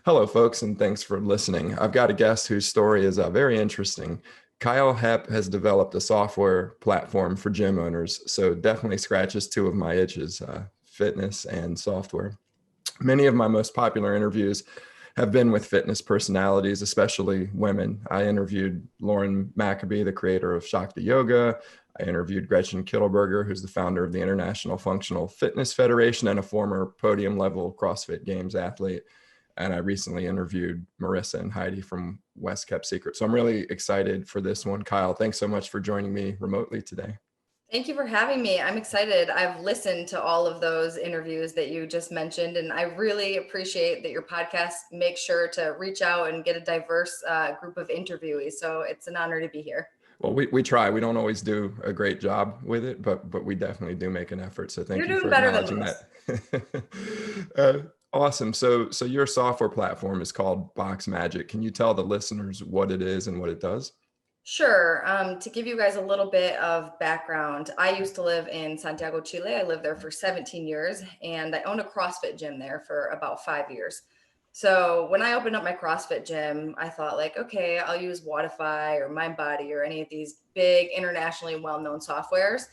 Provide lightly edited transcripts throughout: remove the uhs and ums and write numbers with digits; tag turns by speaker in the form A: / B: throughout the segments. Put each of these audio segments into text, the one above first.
A: Hello, folks, and thanks for listening. I've got a guest whose story is very interesting. Kyle Hepp has developed a software platform for gym owners, so definitely scratches two of my itches, fitness and software. Many of my most popular interviews have been with fitness personalities, especially women. I interviewed Lauren Maccabee, the creator of Shakti Yoga. I interviewed Gretchen Kittelberger, who's the founder of the International Functional Fitness Federation and a former podium level CrossFit Games athlete. And I recently interviewed Marissa and Heidi from West Kept Secret. So I'm really excited for this one. Kyle, thanks so much for joining me remotely today.
B: Thank you for having me. I'm excited. I've listened to all of those interviews that you just mentioned, and I really appreciate that your podcast makes sure to reach out and get a diverse group of interviewees. So it's an honor to be here.
A: Well, we try. We don't always do a great job with it, but we definitely do make an effort. So thank
B: You're
A: you
B: doing
A: for
B: better than
A: acknowledging
B: most.
A: that. Awesome. So your software platform is called Boxmagic. Can you tell the listeners what it is and what it does?
B: Sure. To give you guys a little bit of background, I used to live in Santiago, Chile. I lived there for 17 years, and I owned a CrossFit gym there for about 5 years. So when I opened up my CrossFit gym, I thought like, okay, I'll use Wodify or MindBody or any of these big internationally well-known softwares.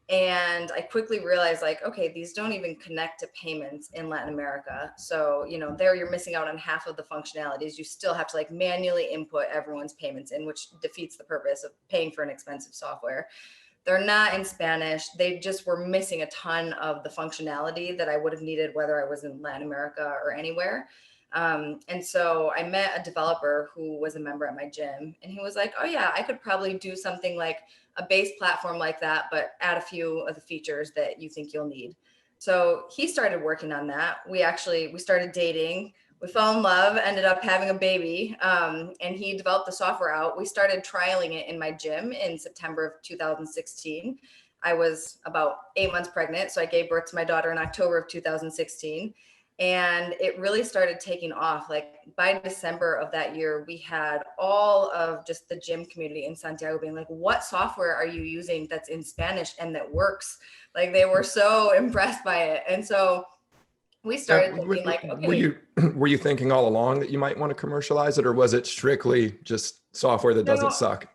B: And I quickly realized like, okay, these don't even connect to payments in Latin America. So, there you're missing out on half of the functionalities. You still have to like manually input everyone's payments in, which defeats the purpose of paying for an expensive software. They're not in Spanish. They just were missing a ton of the functionality that I would have needed, whether I was in Latin America or anywhere. And so I met a developer who was a member at my gym, and he was like, oh yeah, I could probably do something like a base platform like that, but add a few of the features that you think you'll need. So he started working on that. We started dating. We fell in love, ended up having a baby, and he developed the software out. We started trialing it in my gym in September of 2016. I was about 8 months pregnant, so I gave birth to my daughter in October of 2016. And it really started taking off. Like by December of that year, we had all of just the gym community in Santiago being like, what software are you using that's in Spanish and that works? Like they were so impressed by it. And so we started thinking like,
A: Were
B: okay,
A: you were you thinking all along that you might want to commercialize it, or was it strictly just software that doesn't
B: no,
A: suck?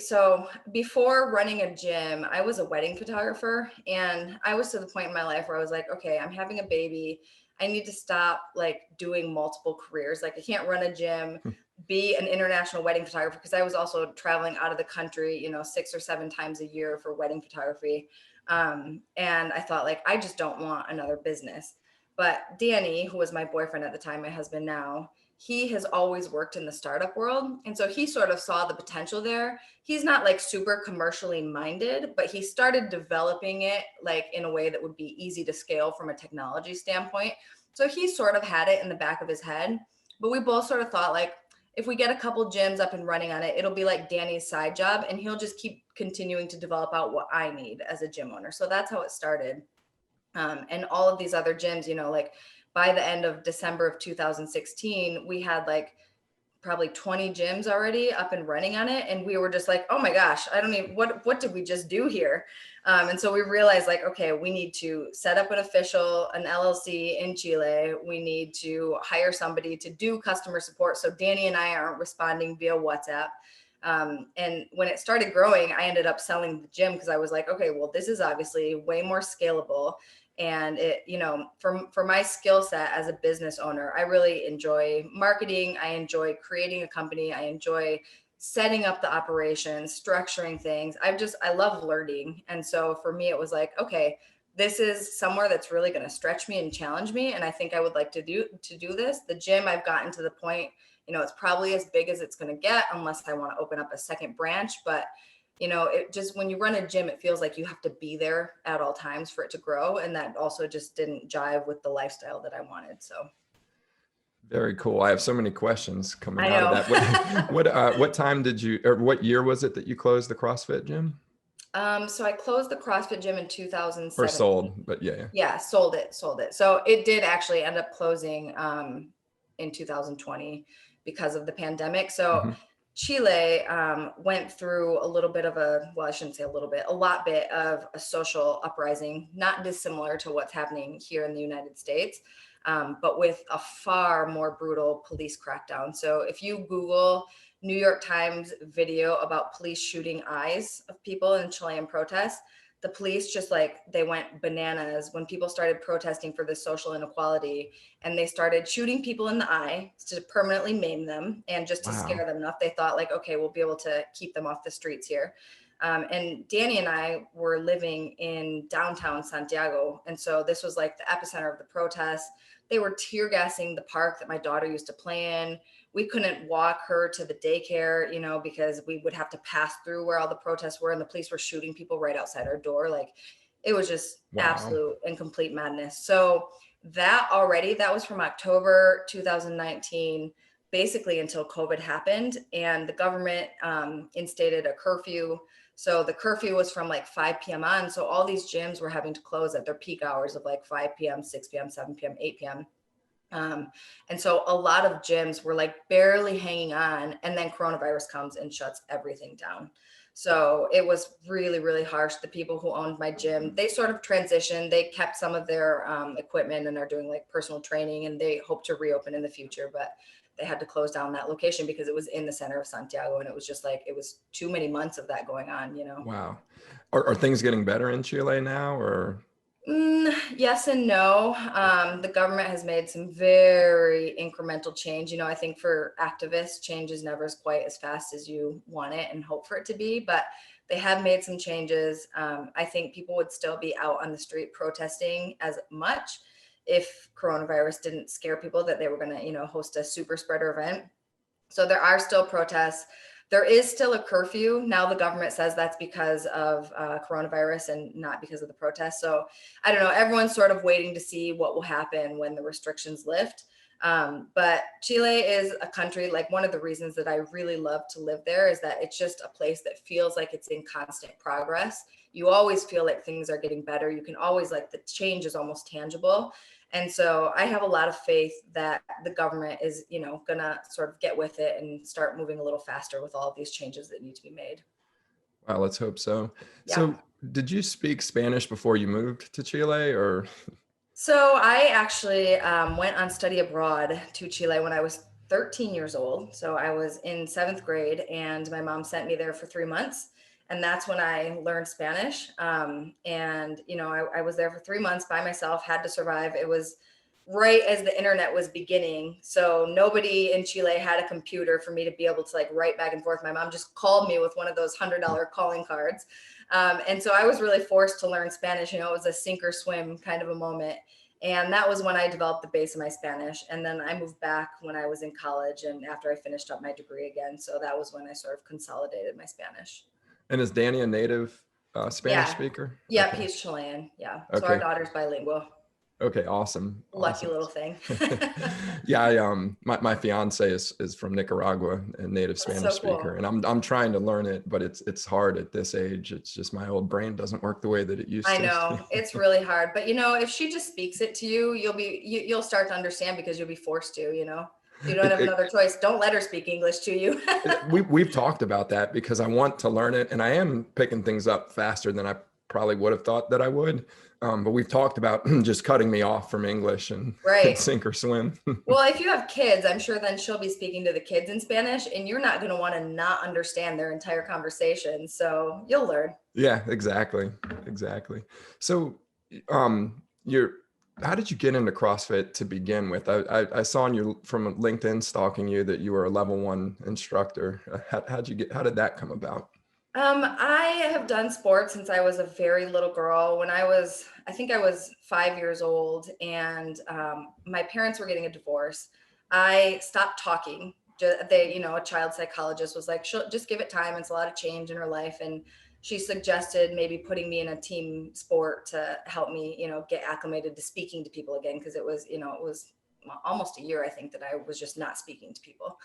B: so before running a gym, I was a wedding photographer, and I was to the point in my life where I was like, okay, I'm having a baby. I need to stop like doing multiple careers. Like I can't run a gym, be an international wedding photographer, because I was also traveling out of the country, 6 or 7 times a year for wedding photography. And I thought like, I just don't want another business. But Danny, who was my boyfriend at the time, my husband now, he has always worked in the startup world. And so he sort of saw the potential there. He's not like super commercially minded, but he started developing it like in a way that would be easy to scale from a technology standpoint. So he sort of had it in the back of his head. But we both sort of thought like, if we get a couple gyms up and running on it, it'll be like Danny's side job, and he'll just keep continuing to develop out what I need as a gym owner. So that's how it started. And all of these other gyms, like by the end of December of 2016, we had like probably 20 gyms already up and running on it. And we were just like, oh my gosh, I don't even, what did we just do here? And so we realized like, okay, we need to set up an LLC in Chile. We need to hire somebody to do customer support. So Danny and I aren't responding via WhatsApp. And when it started growing, I ended up selling the gym because I was like, okay, well, this is obviously way more scalable. And it, for my skill set as a business owner, I really enjoy marketing. I enjoy creating a company. I enjoy setting up the operations, structuring things. I love learning. And so for me, it was like, okay, this is somewhere that's really going to stretch me and challenge me. And I think I would like to do this. The gym, I've gotten to the point, it's probably as big as it's going to get unless I want to open up a second branch. But it just, when you run a gym, it feels like you have to be there at all times for it to grow. And that also just didn't jive with the lifestyle that I wanted. So.
A: Very cool. I have so many questions coming
B: I
A: out of
B: know.
A: that. What time did you, or what year was it that you closed the CrossFit gym?
B: So I closed the CrossFit gym in
A: Or
B: 2017.
A: sold, but yeah.
B: Yeah, sold it. So it did actually end up closing in 2020 because of the pandemic. So
A: Mm-hmm.
B: Chile went through a little bit of I shouldn't say a little bit, a lot bit of a social uprising, not dissimilar to what's happening here in the United States. but with a far more brutal police crackdown. So if you Google New York Times video about police shooting eyes of people in Chilean protests, the police just like they went bananas when people started protesting for this social inequality, and they started shooting people in the eye to permanently maim them and just to
A: Wow.
B: scare them enough. They thought like, okay, we'll be able to keep them off the streets here. And Danny and I were living in downtown Santiago, and so this was like the epicenter of the protests. They were tear gassing the park that my daughter used to play in. We couldn't walk her to the daycare, you know, because we would have to pass through where all the protests were, and the police were shooting people right outside our door. Like, it was just
A: Wow.
B: absolute and complete madness. So that was from October 2019, basically until COVID happened, and the government instated a curfew. So the curfew was from like 5 p.m. on. So all these gyms were having to close at their peak hours of like 5 p.m., 6 p.m., 7 p.m., 8 p.m. And so a lot of gyms were like barely hanging on, and then coronavirus comes and shuts everything down. So it was really, really harsh. The people who owned my gym, they sort of transitioned. They kept some of their equipment and are doing like personal training, and they hope to reopen in the future. But they had to close down that location because it was in the center of Santiago, and it was just like it was too many months of that going on, you know.
A: Wow. Are things getting better in Chile now, or?
B: Yes and no. The government has made some very incremental change. You know, I think for activists, change is never quite as fast as you want it and hope for it to be, but they have made some changes. I think people would still be out on the street protesting as much if coronavirus didn't scare people that they were going to, you know, host a super spreader event. So there are still protests. There is still a curfew. Now the government says that's because of coronavirus and not because of the protests. So I don't know. Everyone's sort of waiting to see what will happen when the restrictions lift. But Chile is a country, like one of the reasons that I really love to live there is that it's just a place that feels like it's in constant progress. You always feel like things are getting better. You can always like the change is almost tangible. And so I have a lot of faith that the government is, you know, gonna sort of get with it and start moving a little faster with all of these changes that need to be made.
A: Well, let's hope so.
B: Yeah.
A: So, did you speak Spanish before you moved to Chile, or?
B: So I actually went on study abroad to Chile when I was 13 years old. So I was in seventh grade, and my mom sent me there for 3 months. And that's when I learned Spanish. And, you know, I was there for 3 months by myself, had to survive. It was right as the internet was beginning. So nobody in Chile had a computer for me to be able to like write back and forth. My mom just called me with one of those $100 calling cards. And so I was really forced to learn Spanish. You know, it was a sink or swim kind of a moment. And that was when I developed the base of my Spanish. And then I moved back when I was in college and after I finished up my degree again. So that was when I sort of consolidated my Spanish.
A: And is Danny a native Spanish
B: Yeah.
A: speaker?
B: Yeah.
A: Okay.
B: He's Chilean. Yeah. So our
A: Okay.
B: daughter's bilingual.
A: Okay. Awesome.
B: Lucky
A: Awesome.
B: little thing.
A: Yeah. My fiance is from Nicaragua and native
B: That's
A: Spanish
B: so
A: speaker,
B: cool.
A: and I'm trying to learn it, but it's hard at this age. It's just my old brain doesn't work the way that it used
B: I
A: to.
B: know it's really hard, but you know, if she just speaks it to you, you'll start to understand because you'll be forced to, you know, you don't
A: It,
B: have
A: it,
B: another choice. Don't let her speak English to you.
A: we've talked about that because I want to learn it, and I am picking things up faster than I probably would have thought that I would. But we've talked about just cutting me off from English and
B: Right.
A: sink or swim.
B: Well, if you have kids, I'm sure then she'll be speaking to the kids in Spanish, and you're not going to want to not understand their entire conversation. So you'll learn.
A: Yeah, exactly. Exactly. So, you're, how did you get into CrossFit to begin with? I saw on your, from LinkedIn stalking you, that you were a level one instructor. How did that come about?
B: I have done sports since I was a very little girl. I think I was 5 years old, and my parents were getting a divorce. I stopped talking. A child psychologist was like, she'll just give it time. It's a lot of change in her life. And she suggested maybe putting me in a team sport to help me, you know, get acclimated to speaking to people again. Cause it was almost a year, I think, that I was just not speaking to people.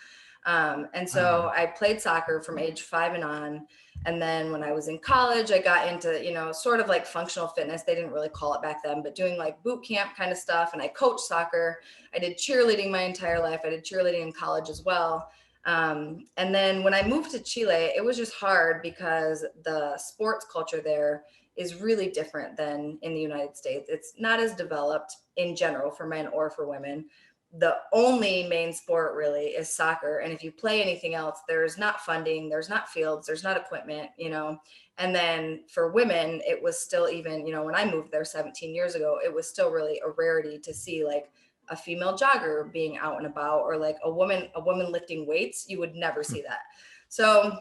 B: And so
A: Wow.
B: I played soccer from age 5 and on. And then when I was in college, I got into, you know, sort of like functional fitness. They didn't really call it back then, but doing like boot camp kind of stuff. And I coached soccer. I did cheerleading my entire life. I did cheerleading in college as well. And then when I moved to Chile, it was just hard because the sports culture there is really different than in the United States. It's not as developed in general for men or for women. The only main sport really is soccer. And if you play anything else, there's not funding, there's not fields, there's not equipment, you know. And then for women, it was still, even, you know, when I moved there 17 years ago, it was still really a rarity to see like a female jogger being out and about, or like a woman lifting weights. You would never see that. So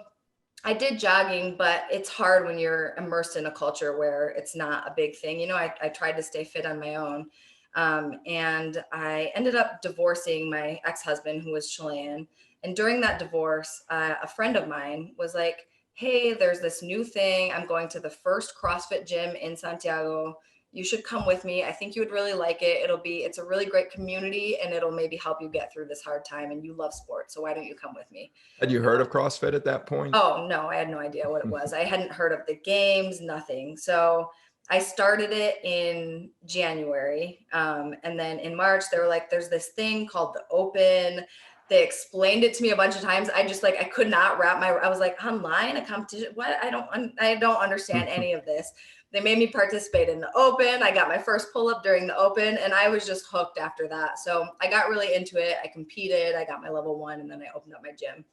B: I did jogging, but it's hard when you're immersed in a culture where it's not a big thing. You know, I tried to stay fit on my own. And I ended up divorcing my ex-husband, who was Chilean. And during that divorce, a friend of mine was like, hey, there's this new thing. I'm going to the first CrossFit gym in Santiago. You should come with me. I think you would really like it. It's a really great community, and it'll maybe help you get through this hard time. And you love sports, so why don't you come with me?
A: Had you heard of CrossFit at that point?
B: Oh, no, I had no idea what it was. I hadn't heard of the games, nothing. So I started it in January. And then in March, they were like, there's this thing called the Open. They explained it to me a bunch of times. I just like, I could not I was like, online, a competition? What? I don't understand any of this. They made me participate in the Open. I got my first pull up during the Open, and I was just hooked after that. So I got really into it. I competed, I got my level 1, and then I opened up my gym.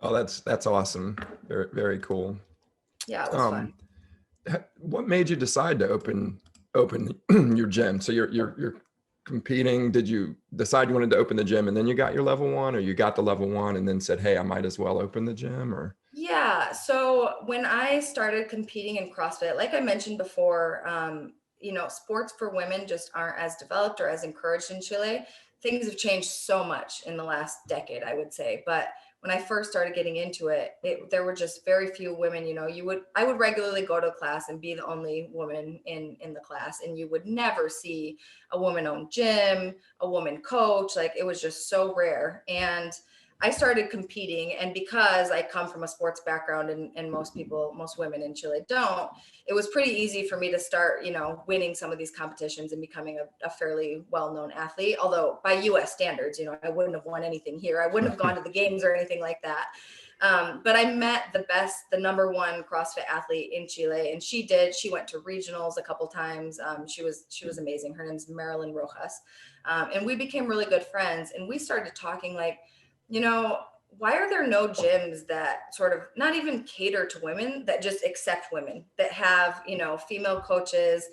A: Oh, that's awesome. Very, very cool.
B: Yeah, it was fun.
A: What made you decide to open your gym? So you're competing. Did you decide you wanted to open the gym and then you got your level 1, or you got the level 1 and then said, hey, I might as well open the gym? Or
B: Yeah. So when I started competing in CrossFit, like I mentioned before, you know, sports for women just aren't as developed or as encouraged in Chile. Things have changed so much in the last decade, I would say. But when I first started getting into it, there were just very few women. You know, I would regularly go to a class and be the only woman in the class, and you would never see a woman-owned gym, a woman coach. Like, it was just so rare. And I started competing, and because I come from a sports background, and most women in Chile don't, it was pretty easy for me to start, you know, winning some of these competitions and becoming a fairly well-known athlete. Although by US standards, you know, I wouldn't have won anything here. I wouldn't have gone to the games or anything like that. But I met the number 1 CrossFit athlete in Chile, and she went to regionals a couple times. She was amazing. Her name's Marilyn Rojas. And we became really good friends, and we started talking like, you know, why are there no gyms that sort of not even cater to women, that just accept women, that have, you know, female coaches,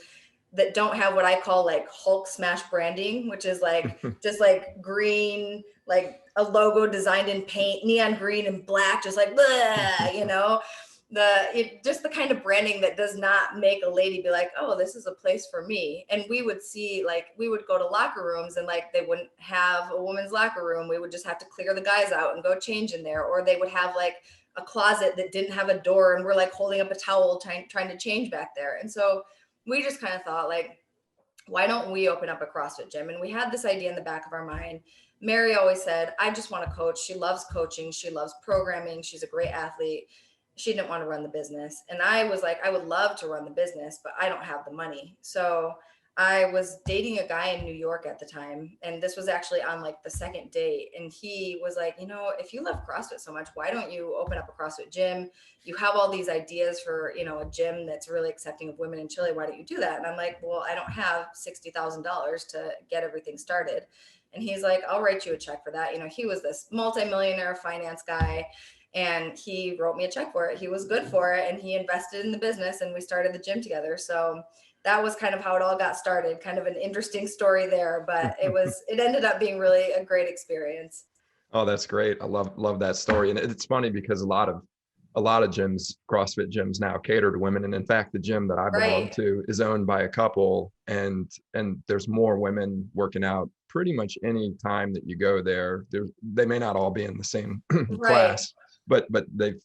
B: that don't have what I call like Hulk smash branding, which is like just like green, like a logo designed in paint, neon green and black, just like, blah, you know, just the kind of branding that does not make a lady be like, oh, this is a place for me. And we would see, like, we would go to locker rooms, and like they wouldn't have a woman's locker room. We would just have to clear the guys out and go change in there. Or they would have like a closet that didn't have a door, and we're like holding up a towel trying to change back there. And so we just kind of thought like, why don't we open up a CrossFit gym? And we had this idea in the back of our mind. Mary always said, I just want to coach. She loves coaching. She loves programming. She's a great athlete. She didn't want to run the business. And I was like, I would love to run the business, but I don't have the money. So I was dating a guy in New York at the time. And this was actually on like the second date. And he was like, you know, if you love CrossFit so much, why don't you open up a CrossFit gym? You have all these ideas for, you know, a gym that's really accepting of women in Chile. Why don't you do that? And I'm like, well, I don't have $60,000 to get everything started. And he's like, I'll write you a check for that. You know, he was this multimillionaire finance guy, and he wrote me a check for it. He was good for it, and he invested in the business, and we started the gym together. So that was kind of how it all got started. Kind of an interesting story there, but it ended up being really a great experience.
A: oh, that's great. I love that story. And it's funny because a lot of gyms, CrossFit gyms now cater to women. And in fact, the gym that I belong
B: Right.
A: to is owned by a couple, and there's more women working out pretty much any time that you go there. They may not all be in the same
B: Right.
A: class, but they've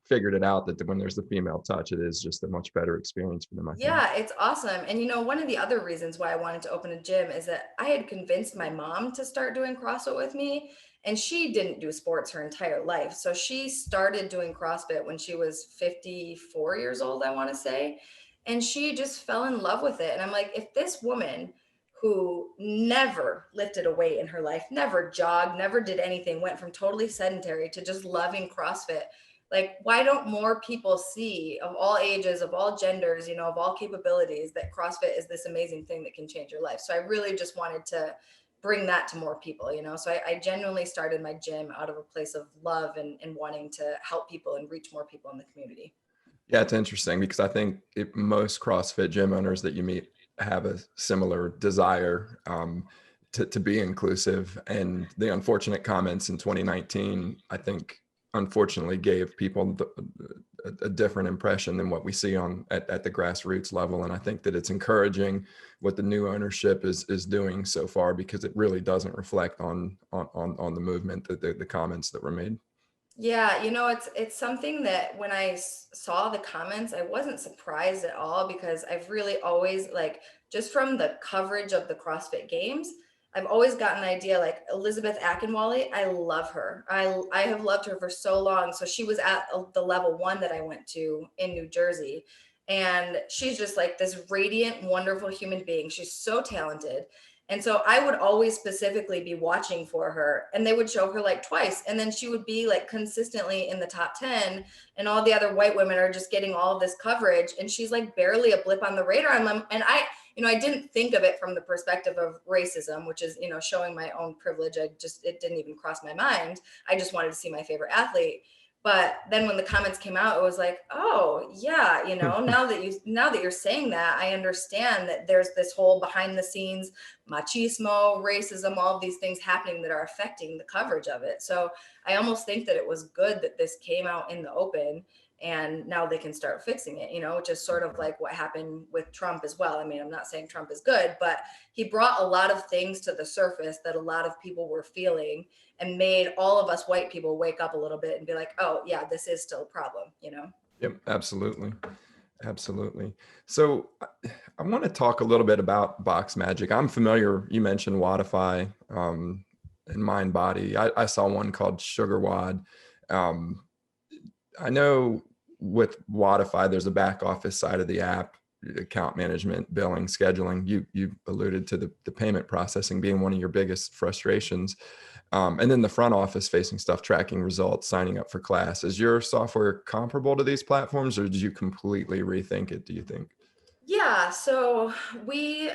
A: figured it out that when there's the female touch, it is just a much better experience for them, I think.
B: Yeah, it's awesome. And you know, one of the other reasons why I wanted to open a gym is that I had convinced my mom to start doing CrossFit with me, and she didn't do sports her entire life. So she started doing CrossFit when she was 54 years old, I want to say. And she just fell in love with it. And I'm like, if this woman who never lifted a weight in her life, never jogged, never did anything, went from totally sedentary to just loving CrossFit, Like, why don't more people see, of all ages, of all genders, you know, of all capabilities, that CrossFit is this amazing thing that can change your life? So I really just wanted to bring that to more people, you know. So I genuinely started my gym out of a place of love and wanting to help people and reach more people in the community.
A: Yeah, it's interesting because I think most CrossFit gym owners that you meet have a similar desire to be inclusive. And the unfortunate comments in 2019, I think, unfortunately, gave people a different impression than what we see at the grassroots level. And I think that it's encouraging what the new ownership is doing so far, because it really doesn't reflect on the movement, the comments that were made.
B: Yeah, you know, it's something that when I saw the comments, I wasn't surprised at all, because I've really always, like, just from the coverage of the CrossFit Games, I've always gotten an idea, like Elizabeth Akinwale. I love her. I have loved her for so long. So she was at the level 1 that I went to in New Jersey, and she's just like this radiant, wonderful human being. She's so talented. And so I would always specifically be watching for her, and they would show her like twice. And then she would be like consistently in the top 10, and all the other white women are just getting all of this coverage. And she's like barely a blip on the radar. And I didn't think of it from the perspective of racism, which is, showing my own privilege. It didn't even cross my mind. I just wanted to see my favorite athlete. But then when the comments came out, it was like, oh yeah, now that you're saying that, I understand that there's this whole behind the scenes machismo, racism, all of these things happening that are affecting the coverage of it. So I almost think that it was good that this came out in the open, and now they can start fixing it, which is sort of like what happened with Trump as well. I mean, I'm not saying Trump is good, but he brought a lot of things to the surface that a lot of people were feeling, and made all of us white people wake up a little bit and be like, oh yeah, this is still a problem.
A: Yep, absolutely. Absolutely. So I want to talk a little bit about Boxmagic. I'm familiar. You mentioned Wodify and Mind Body. I saw one called Sugar Wad. Um, I know with Wodify, there's a back office side of the app, account management, billing, scheduling. You alluded to the payment processing being one of your biggest frustrations. And then the front office facing stuff, tracking results, signing up for class. Is your software comparable to these platforms, or did you completely rethink it, do you think?
B: Yeah, so we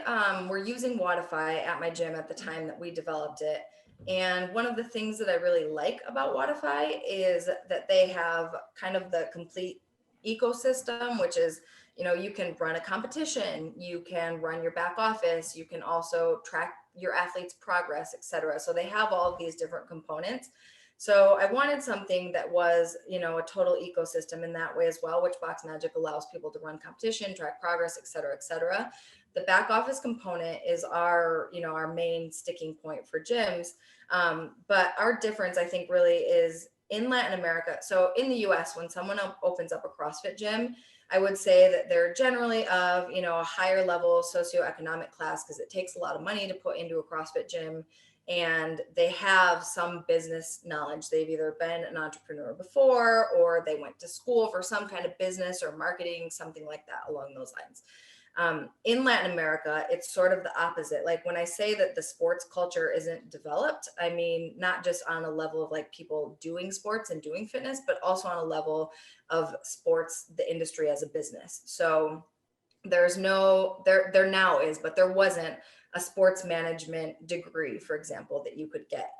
B: were using Wodify at my gym at the time that we developed it. And one of the things that I really like about Wodify is that they have kind of the complete ecosystem, which is, you can run a competition, you can run your back office, you can also track your athlete's progress, etc. So they have all of these different components. So I wanted something that was, a total ecosystem in that way as well, which Boxmagic allows people to run competition, track progress, et cetera, et cetera. The back office component is our main sticking point for gyms. But our difference, I think, really is in Latin America. So in the US, when someone opens up a CrossFit gym, I would say that they're generally of, a higher level socioeconomic class, because it takes a lot of money to put into a CrossFit gym, and they have some business knowledge. They've either been an entrepreneur before, or they went to school for some kind of business or marketing, something like that along those lines. In Latin America, it's sort of the opposite. Like when I say that the sports culture isn't developed, I mean, not just on a level of like people doing sports and doing fitness, but also on a level of sports, the industry as a business. So there now is, but there wasn't a sports management degree, for example, that you could get.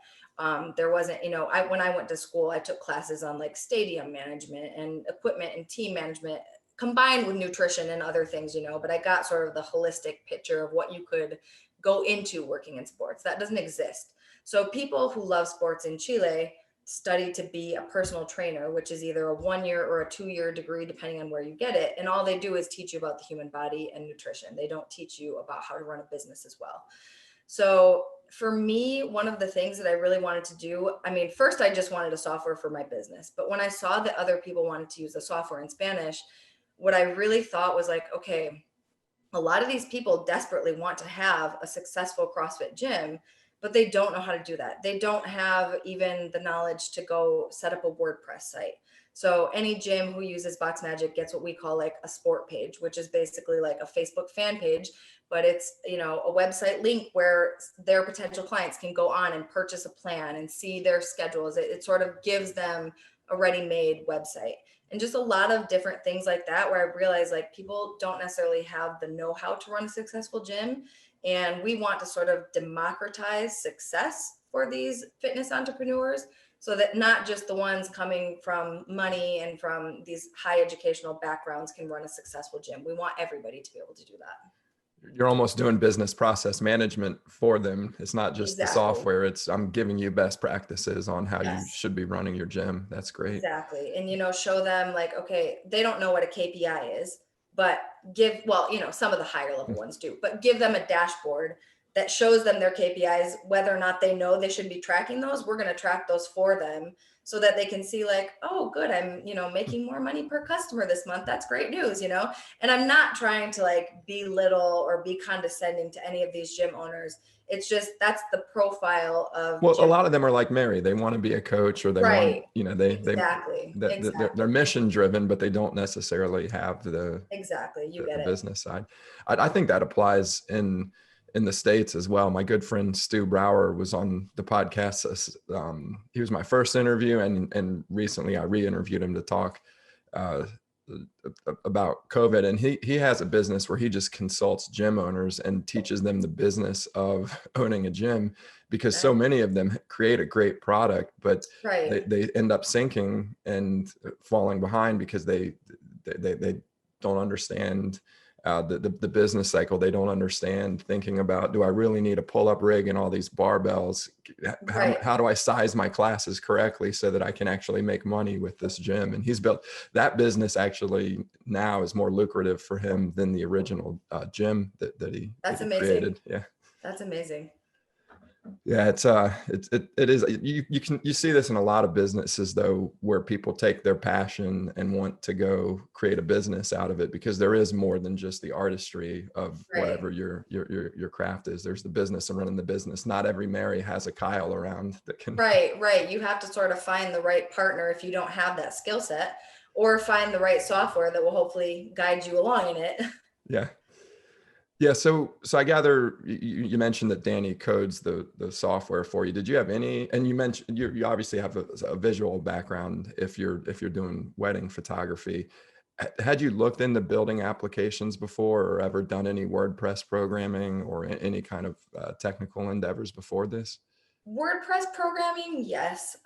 B: There wasn't, when I went to school, I took classes on like stadium management and equipment and team management, combined with nutrition and other things, but I got sort of the holistic picture of what you could go into working in sports. That doesn't exist. So people who love sports in Chile study to be a personal trainer, which is either a 1-year or a 2-year degree, depending on where you get it. And all they do is teach you about the human body and nutrition. They don't teach you about how to run a business as well. So for me, one of the things that I really wanted to do, I mean, first I just wanted a software for my business. But when I saw that other people wanted to use the software in Spanish, what I really thought was like, okay, a lot of these people desperately want to have a successful CrossFit gym, but they don't know how to do that. They don't have even the knowledge to go set up a WordPress site. So any gym who uses Boxmagic gets what we call like a sport page, which is basically like a Facebook fan page, but it's, a website link where their potential clients can go on and purchase a plan and see their schedules. It sort of gives them a ready-made website, and just a lot of different things like that, where I realized like people don't necessarily have the know-how to run a successful gym. And we want to sort of democratize success for these fitness entrepreneurs, so that not just the ones coming from money and from these high educational backgrounds can run a successful gym. We want everybody to be able to do that.
A: You're almost doing business process management for them. It's not just the
B: Exactly.
A: software. It's I'm giving you best practices on how you
B: Yes.
A: should be running your gym. That's great.
B: Exactly. And, show them like, okay, they don't know what a KPI is, but well, some of the higher level ones do, but give them a dashboard that shows them their KPIs, whether or not they know they should be tracking those. We're going to track those for them so that they can see like, oh, good, I'm, making more money per customer this month. That's great news. And I'm not trying to like belittle or be condescending to any of these gym owners. It's just, that's the profile of
A: Well, a
B: gym.
A: lot of them are like Mary. They want to be a coach, or they want,
B: Right.
A: they
B: Exactly.
A: that they're
B: Exactly.
A: mission driven, but they don't necessarily have
B: Exactly. You
A: the
B: get it.
A: business side. I think that applies in the States as well. My good friend Stu Brower was on the podcast. He was my first interview, and recently I re-interviewed him to talk uh, about COVID. And he has a business where he just consults gym owners and teaches them the business of owning a gym, because so
B: Nice.
A: many of them create a great product, but
B: Right.
A: they end up sinking and falling behind because they don't understand the business cycle. They don't understand thinking about, do I really need a pull-up rig and all these barbells?
B: Right.
A: How do I size my classes correctly so that I can actually make money with this gym? And he's built that business. Actually now is more lucrative for him than the original gym that
B: That's
A: he
B: amazing.
A: created. Yeah.
B: That's amazing.
A: Yeah, it is. You see this in a lot of businesses though, where people take their passion and want to go create a business out of it, because there is more than just the artistry of
B: Right.
A: whatever your craft is. There's the business and running the business. Not every Mary has a Kyle around that can.
B: Right. Right. You have to sort of find the right partner if you don't have that skill set, or find the right software that will hopefully guide you along in it.
A: Yeah. Yeah, so I gather you mentioned that Danny codes the software for you. Did you have any? And you mentioned you obviously have a visual background if you're doing wedding photography. Had you looked into building applications before, or ever done any WordPress programming or any kind of technical endeavors before this?
B: WordPress programming, yes.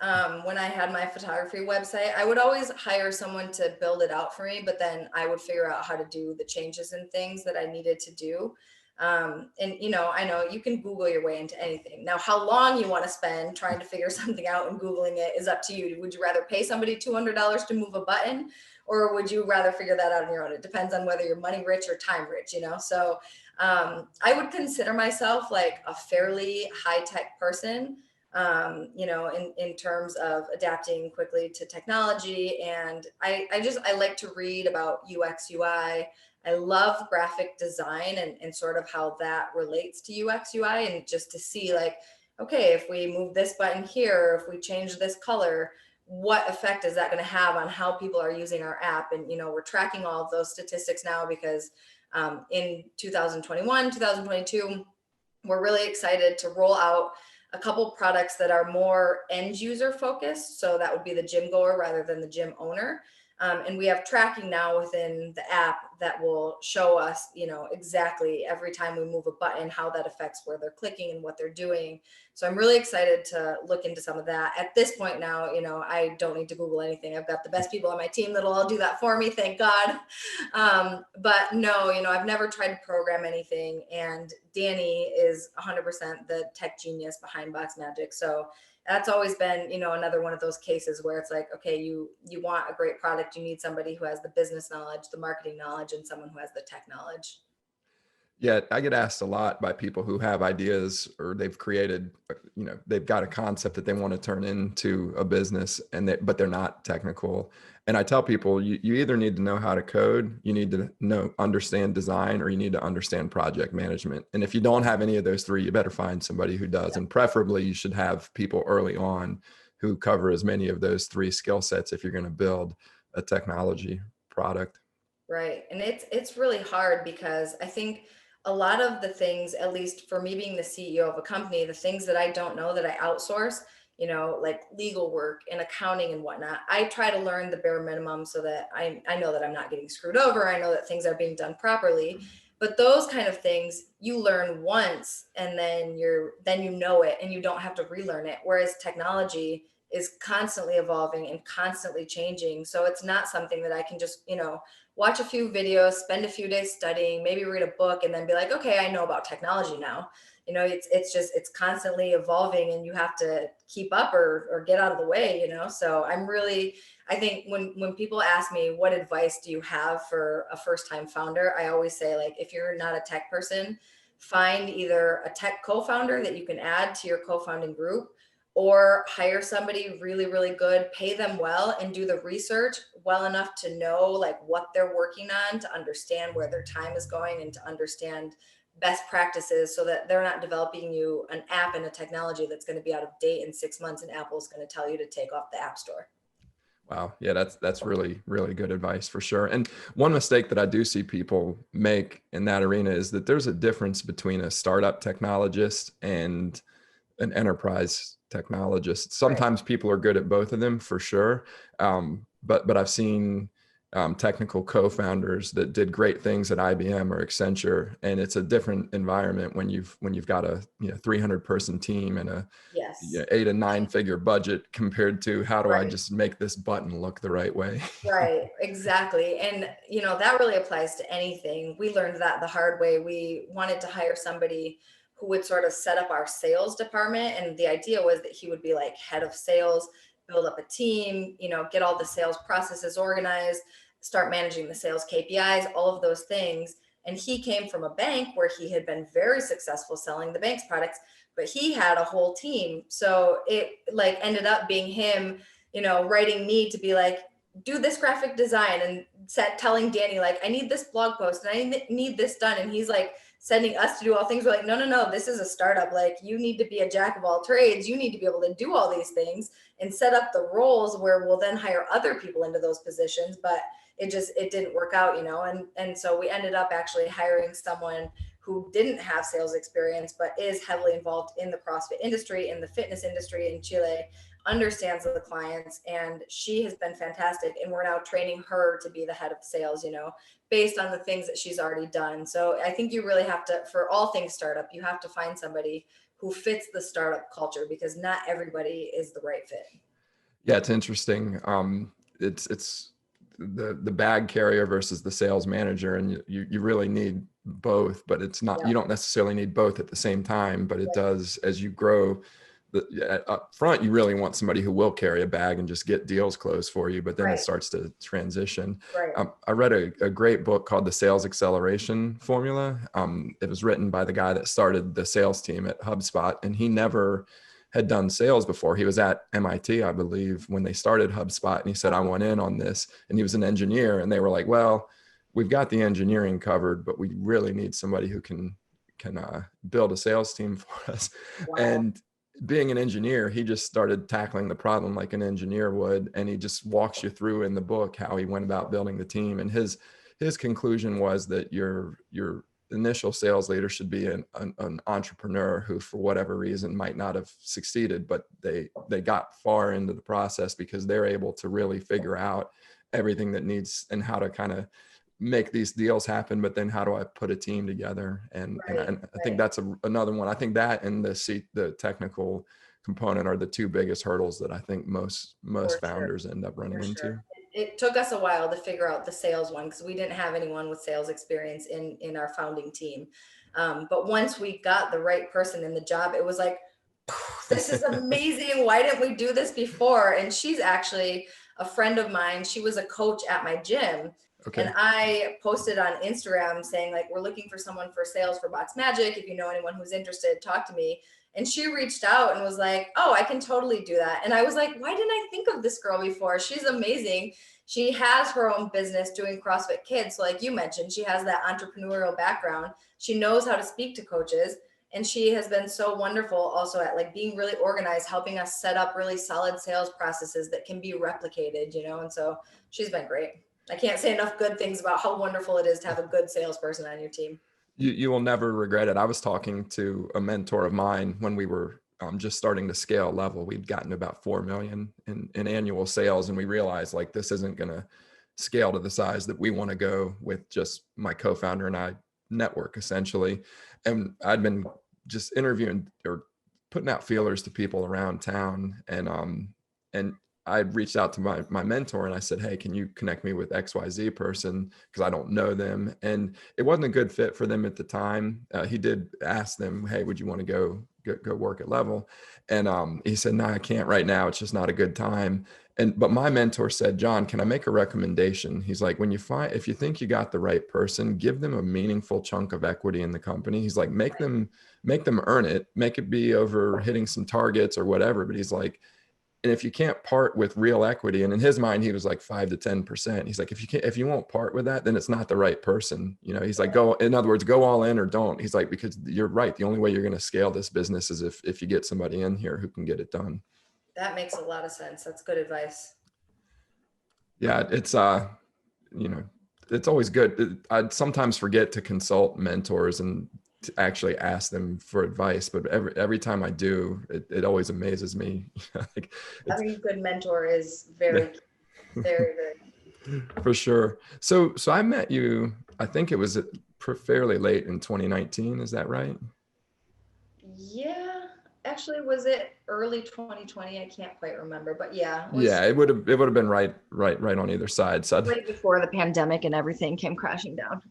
B: When I had my photography website, I would always hire someone to build it out for me, but then I would figure out how to do the changes and things that I needed to do. And I know you can Google your way into anything. Now, how long you want to spend trying to figure something out and Googling it is up to you. Would you rather pay somebody $200 to move a button, or would you rather figure that out on your own? It depends on whether you're money rich or time rich. So I would consider myself like a fairly high tech person, in terms of adapting quickly to technology. And I like to read about UX, UI. I love graphic design, and sort of how that relates to UX, UI, and just to see like, okay, if we move this button here, if we change this color, what effect is that going to have on how people are using our app? And, we're tracking all of those statistics now because in 2021, 2022, we're really excited to roll out a couple products that are more end user focused. So that would be the gym goer rather than the gym owner. And we have tracking now within the app that will show us, exactly every time we move a button, how that affects where they're clicking and what they're doing. So I'm really excited to look into some of that. At this point now, I don't need to Google anything. I've got the best people on my team that'll all do that for me, thank God. But no, I've never tried to program anything. And Danny is 100% the tech genius behind Boxmagic. So that's always been, another one of those cases where it's like, okay, you want a great product, you need somebody who has the business knowledge, the marketing knowledge, and someone who has the tech knowledge.
A: Yeah, I get asked a lot by people who have ideas, or they've created, they've got a concept that they want to turn into a business, but they're not technical. And I tell people, you either need to know how to code, you need to understand design, or you need to understand project management. And if you don't have any of those three, you better find somebody who does.
B: Yeah.
A: And preferably you should have people early on who cover as many of those three skill sets if you're going to build a technology product.
B: Right. And it's really hard because I think a lot of the things, at least for me being the CEO of a company, the things that I don't know that I outsource, like legal work and accounting and whatnot. I try to learn the bare minimum so that I know that I'm not getting screwed over. I know that things are being done properly. But those kind of things you learn once, and then you know it and you don't have to relearn it. Whereas technology is constantly evolving and constantly changing. So it's not something that I can just, watch a few videos, spend a few days studying, maybe read a book, and then be like, okay, I know about technology now. It's constantly evolving, and you have to keep up or get out of the way. So I think when people ask me what advice do you have for a first time founder, I always say, like, if you're not a tech person, find either a tech co-founder that you can add to your co-founding group, or hire somebody really, really good, pay them well, and do the research well enough to know like what they're working on, to understand where their time is going, and to understand best practices, so that they're not developing you an app and a technology that's going to be out of date in 6 months, and Apple's going to tell you to take off the app store.
A: Wow. Yeah, that's really, really good advice for sure. And one mistake that I do see people make in that arena is that there's a difference between a startup technologist and an enterprise technologist.
B: Right.
A: Sometimes people are good at both of them for sure. But I've seen technical co-founders that did great things at IBM or Accenture, and it's a different environment when you've got a 300 person team and a
B: Yes.
A: 8 and 9 figure budget, compared to how do I
B: Right.
A: just make this button look the right way.
B: Right, exactly. And, that really applies to anything. We learned that the hard way. We wanted to hire somebody who would sort of set up our sales department. And the idea was that he would be like head of sales, build up a team, get all the sales processes organized, start managing the sales KPIs, all of those things. And he came from a bank where he had been very successful selling the bank's products, but he had a whole team. So it like ended up being him, writing me to be like, do this graphic design, and telling Danny, like, I need this blog post and I need this done. And he's like sending us to do all things. We're like, no, no, no, this is a startup. Like, you need to be a jack of all trades. You need to be able to do all these things and set up the roles where we'll then hire other people into those positions. But it didn't work out, and so we ended up actually hiring someone who didn't have sales experience, but is heavily involved in the CrossFit industry, in the fitness industry in Chile, understands the clients, and she has been fantastic. And we're now training her to be the head of sales, based on the things that she's already done. So I think you really have to, for all things startup, you have to find somebody who fits the startup culture, because not everybody is the right fit.
A: Yeah, it's interesting. It's the bag carrier versus the sales manager, and you really need both, but it's not,
B: Yeah.
A: you don't necessarily need both at the same time, but it does, as you grow. Up front, you really want somebody who will carry a bag and just get deals closed for you, but then it starts to transition.
B: Right.
A: I read a great book called The Sales Acceleration Formula. It was written by the guy that started the sales team at HubSpot, and he never had done sales before. He was at MIT, I believe, when they started HubSpot, and he said, I want in on this. And he was an engineer, and they were like, well, we've got the engineering covered, but we really need somebody who can build a sales team for us.
B: Wow.
A: And being an engineer, he just started tackling the problem like an engineer would. And he just walks you through in the book how he went about building the team. And his conclusion was that your initial sales leader should be an entrepreneur who, for whatever reason, might not have succeeded, but they got far into the process because they're able to really figure out everything that needs and how to kind of make these deals happen. But then how do I put a team together? And I think that's another one. I think that and the technical component are the two biggest hurdles that I think most founders end up running into.
B: It took us a while to figure out the sales one, because we didn't have anyone with sales experience in our founding team. But once we got the right person in the job, it was like, this is amazing. Why didn't we do this before? And she's actually a friend of mine. She was a coach at my gym.
A: Okay.
B: And I posted on Instagram saying, like, we're looking for someone for sales for Boxmagic. If you know anyone who's interested, talk to me. And she reached out and was like, oh, I can totally do that. And I was like, why didn't I think of this girl before? She's amazing. She has her own business doing CrossFit Kids. So like you mentioned, she has that entrepreneurial background. She knows how to speak to coaches. And she has been so wonderful also at like being really organized, helping us set up really solid sales processes that can be replicated, And so she's been great. I can't say enough good things about how wonderful it is to have a good salesperson on your team.
A: You will never regret it. I was talking to a mentor of mine when we were just starting to scale level. We'd gotten about 4 million in annual sales. And we realized like, this isn't going to scale to the size that we want to go with just my co-founder and I network essentially. And I'd been just interviewing or putting out feelers to people around town. And I reached out to my mentor and I said, hey, can you connect me with XYZ person? Because I don't know them. And it wasn't a good fit for them at the time. He did ask them, hey, would you want to go work at Level? And he said, no, I can't right now. It's just not a good time. But my mentor said, John, can I make a recommendation? He's like, if you think you got the right person, give them a meaningful chunk of equity in the company. He's like, make them earn it, make it be over hitting some targets or whatever. But he's like, and if you can't part with real equity, and in his mind, he was like 5 to 10%. He's like, if you won't part with that, then it's not the right person. He's like, in other words, go all in or don't. He's like, because you're right. The only way you're going to scale this business is if you get somebody in here who can get it done.
B: That makes a lot of sense. That's good advice.
A: Yeah. It's, it's always good. I'd sometimes forget to consult mentors and to actually ask them for advice, but every time I do, it always amazes me. Like,
B: having a good mentor is very, very, very.
A: For sure. So I met you, I think it was fairly late in 2019. Is that right?
B: Yeah. Actually, was it early 2020? I can't quite remember, but yeah.
A: It would have been right on either side. So
B: right before the pandemic and everything came crashing down.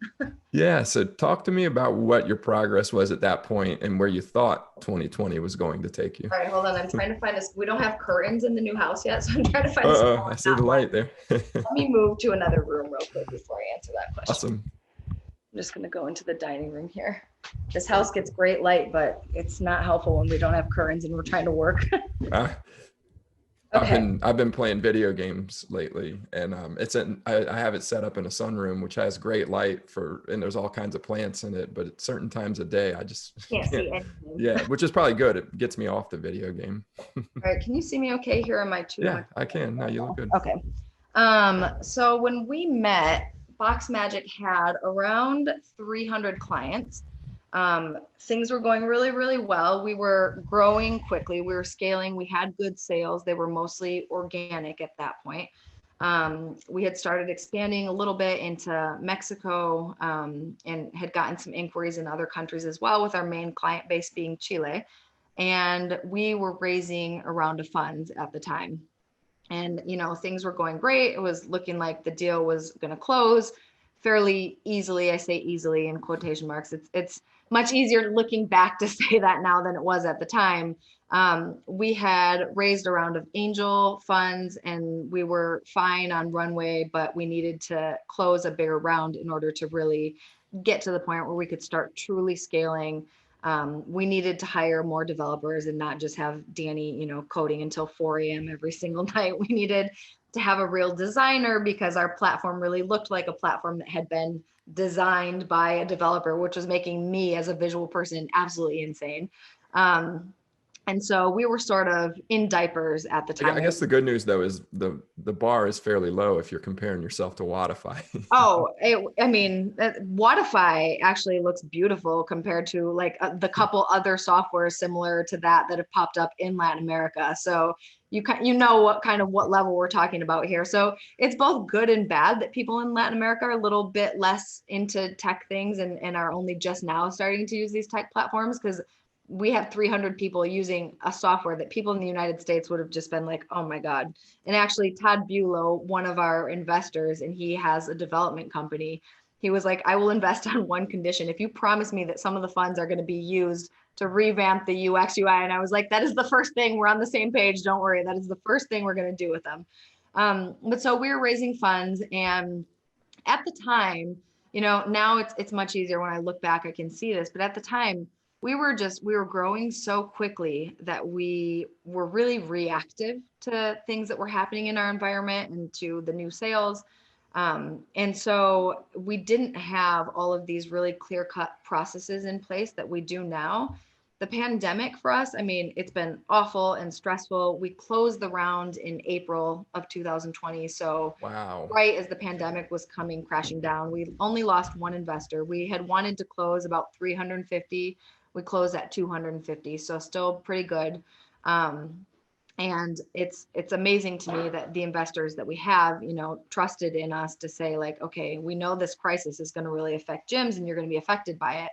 A: yeah. So talk to me about what your progress was at that point and where you thought 2020 was going to take you.
B: All right, hold on. I'm trying to find this. We don't have curtains in the new house yet, so I'm trying to find this.
A: I see the light there.
B: Let me move to another room real quick before I answer that question.
A: Awesome.
B: I'm just going to go into the dining room here. This house gets great light, but it's not helpful when we don't have curtains and we're trying to work.
A: Okay. I've been playing video games lately, and I have it set up in a sunroom, which has great light and there's all kinds of plants in it, but at certain times of day, I just
B: can't see anything.
A: Yeah, which is probably good. It gets me off the video game.
B: All right. Can you see me okay here? Am I too?
A: Yeah, I can. No, you look good.
B: Okay. So when we met, Boxmagic had around 300 clients. Things were going really, really well. We were growing quickly. We were scaling. We had good sales. They were mostly organic at that point. We had started expanding a little bit into Mexico and had gotten some inquiries in other countries as well, with our main client base being Chile. And we were raising a round of funds at the time. And, things were going great. It was looking like the deal was going to close fairly easily. I say easily in quotation marks. It's much easier looking back to say that now than it was at the time. We had raised a round of angel funds and we were fine on runway, but we needed to close a bigger round in order to really get to the point where we could start truly scaling. We needed to hire more developers and not just have Danny, coding until 4 a.m. every single night. We needed to have a real designer because our platform really looked like a platform that had been designed by a developer, which was making me as a visual person absolutely insane. And so we were sort of in diapers at the time.
A: I guess the good news though is the bar is fairly low if you're comparing yourself to Wodify.
B: Wodify actually looks beautiful compared to like the couple other software similar to that have popped up in Latin America. So you know what level we're talking about here. So it's both good and bad that people in Latin America are a little bit less into tech things and are only just now starting to use these tech platforms, because we have 300 people using a software that people in the United States would have just been like, oh my God. And actually Todd Bulow, one of our investors, and he has a development company, he was like, I will invest on one condition. If you promise me that some of the funds are going to be used to revamp the UX UI. And I was like, that is the first thing. We're on the same page. Don't worry. That is the first thing we're going to do with them. But so we were raising funds, and at the time, now it's much easier. When I look back, I can see this, but at the time, we were growing so quickly that we were really reactive to things that were happening in our environment and to the new sales. And so we didn't have all of these really clear-cut processes in place that we do now. The pandemic for us, it's been awful and stressful. We closed the round in April of 2020. So
A: wow.
B: Right as the pandemic was coming crashing down, we only lost one investor. We had wanted to close about 350.
C: We closed at 250, so still pretty good. Um, and it's amazing to me that the investors that we have, trusted in us to say like, okay, we know this crisis is going to really affect gyms and you're going to be affected by it,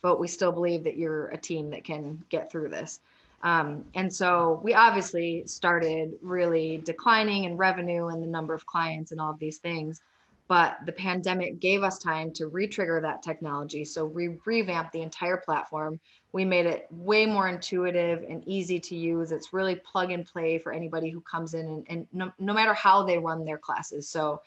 C: but we still believe that you're a team that can get through this. And so we obviously started really declining in revenue and the number of clients and all of these things, but the pandemic gave us time to re-trigger that technology. So we revamped the entire platform. We made it way more intuitive and easy to use. It's really plug and play for anybody who comes in, and no matter how they run their classes. So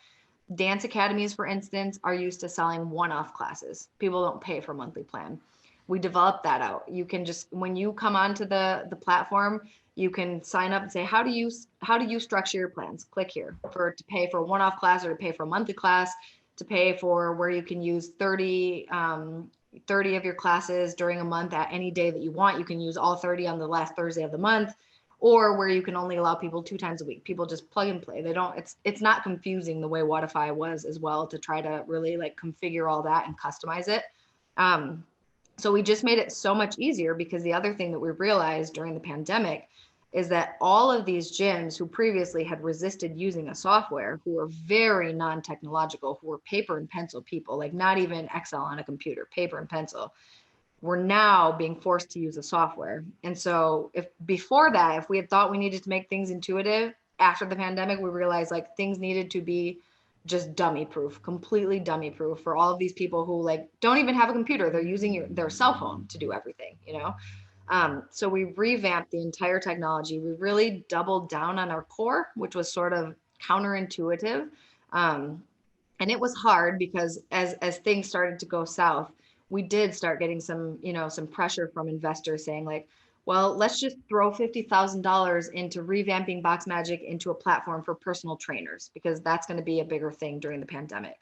C: dance academies, for instance, are used to selling one-off classes. People don't pay for monthly plan. We developed that out. You can just, when you come onto the platform, you can sign up and say, how do you structure your plans? Click here to pay for a one-off class, or to pay for a monthly class, to pay for where you can use 30 of your classes during a month at any day that you want. You can use all 30 on the last Thursday of the month, or where you can only allow people 2 times a week. People just plug and play. It's not confusing the way Wodify was as well, to try to really like configure all that and customize it. So we just made it so much easier, because the other thing that we realized during the pandemic is that all of these gyms who previously had resisted using a software, who were very non-technological, who were paper and pencil people, like not even Excel on a computer, paper and pencil, were now being forced to use a software. And so if before that, if we had thought we needed to make things intuitive, after the pandemic, we realized like things needed to be just dummy proof, completely dummy proof for all of these people who like don't even have a computer. They're using their cell phone to do everything, So we revamped the entire technology. We really doubled down on our core, which was sort of counterintuitive. And it was hard, because as things started to go south, we did start getting some pressure from investors saying like, well, let's just throw $50,000 into revamping Boxmagic into a platform for personal trainers, because that's going to be a bigger thing during the pandemic.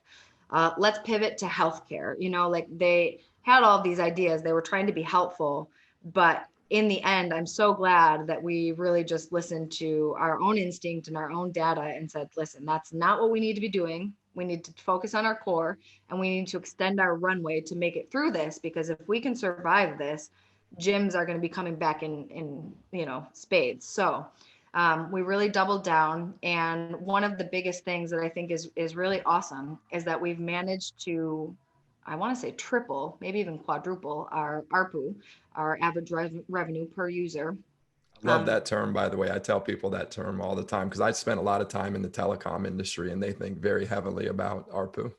C: Let's pivot to healthcare. Like they had all these ideas. They were trying to be helpful, but in the end, I'm so glad that we really just listened to our own instinct and our own data and said, listen, that's not what we need to be doing. We need to focus on our core, and we need to extend our runway to make it through this, because if we can survive this, gyms are going to be coming back in spades. So we really doubled down. And one of the biggest things that I think is really awesome is that we've managed to, I want to say triple, maybe even quadruple our ARPU, our average revenue per user.
A: Love that term, by the way. I tell people that term all the time, because I spent a lot of time in the telecom industry and they think very heavily about ARPU.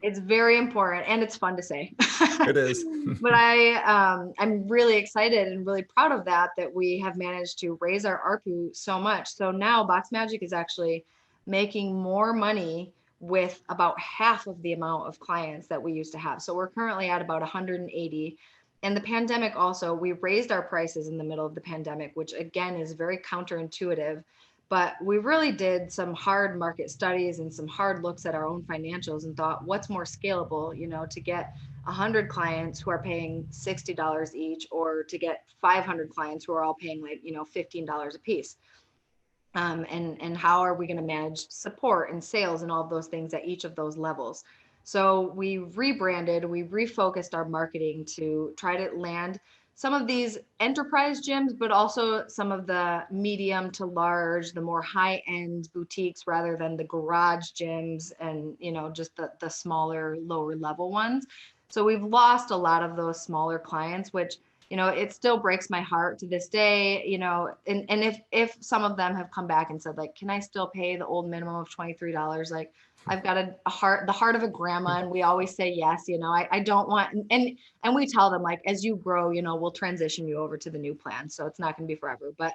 C: It's very important, and it's fun to say.
A: It is.
C: But I'm really excited and really proud of that we have managed to raise our ARPU so much. So now Boxmagic is actually making more money with about half of the amount of clients that we used to have. So we're currently at about 180. And the pandemic also, we raised our prices in the middle of the pandemic, which again is very counterintuitive. But we really did some hard market studies and some hard looks at our own financials and thought, what's more scalable, to get 100 clients who are paying $60 each, or to get 500 clients who are all paying like, $15 a piece. And how are we going to manage support and sales and all of those things at each of those levels? So we rebranded, we refocused our marketing to try to land some of these enterprise gyms, but also some of the medium to large, the more high-end boutiques, rather than the garage gyms and, just the smaller, lower level ones. So we've lost a lot of those smaller clients, which, it still breaks my heart to this day, and if some of them have come back and said like, can I still pay the old minimum of $23? Like, I've got the heart of a grandma, and we always say yes. I don't want, and we tell them like, as you grow, we'll transition you over to the new plan. So it's not going to be forever, but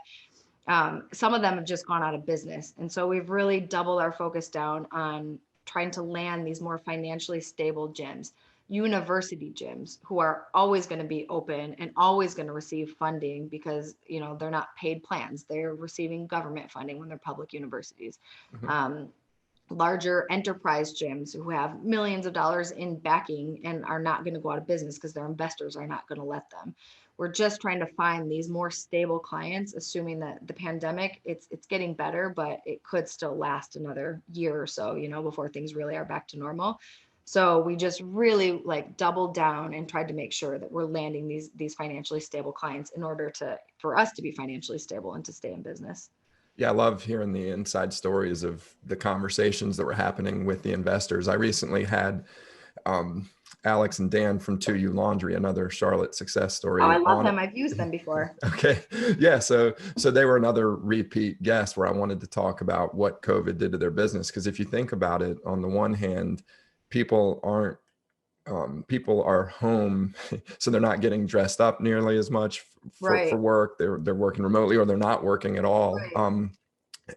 C: some of them have just gone out of business. And so we've really doubled our focus down on trying to land these more financially stable gyms, university gyms, who are always going to be open and always going to receive funding, because, they're not paid plans. They're receiving government funding when they're public universities. Mm-hmm. Larger enterprise gyms who have millions of dollars in backing and are not going to go out of business because their investors are not going to let them. We're just trying to find these more stable clients, assuming that the pandemic, it's getting better, but it could still last another year or so, before things really are back to normal. So we just really like doubled down and tried to make sure that we're landing these financially stable clients in order for us to be financially stable and to stay in business.
A: Yeah, I love hearing the inside stories of the conversations that were happening with the investors. I recently had Alex and Dan from 2U Laundry, another Charlotte success story.
C: Oh, I love
A: on
C: them. I've used them before.
A: Okay. Yeah. So they were another repeat guest where I wanted to talk about what COVID did to their business. Because if you think about it, on the one hand, people aren't people are home, so they're not getting dressed up nearly as much for
C: Right.
A: work. They're working remotely, or they're not working at all.
C: Right.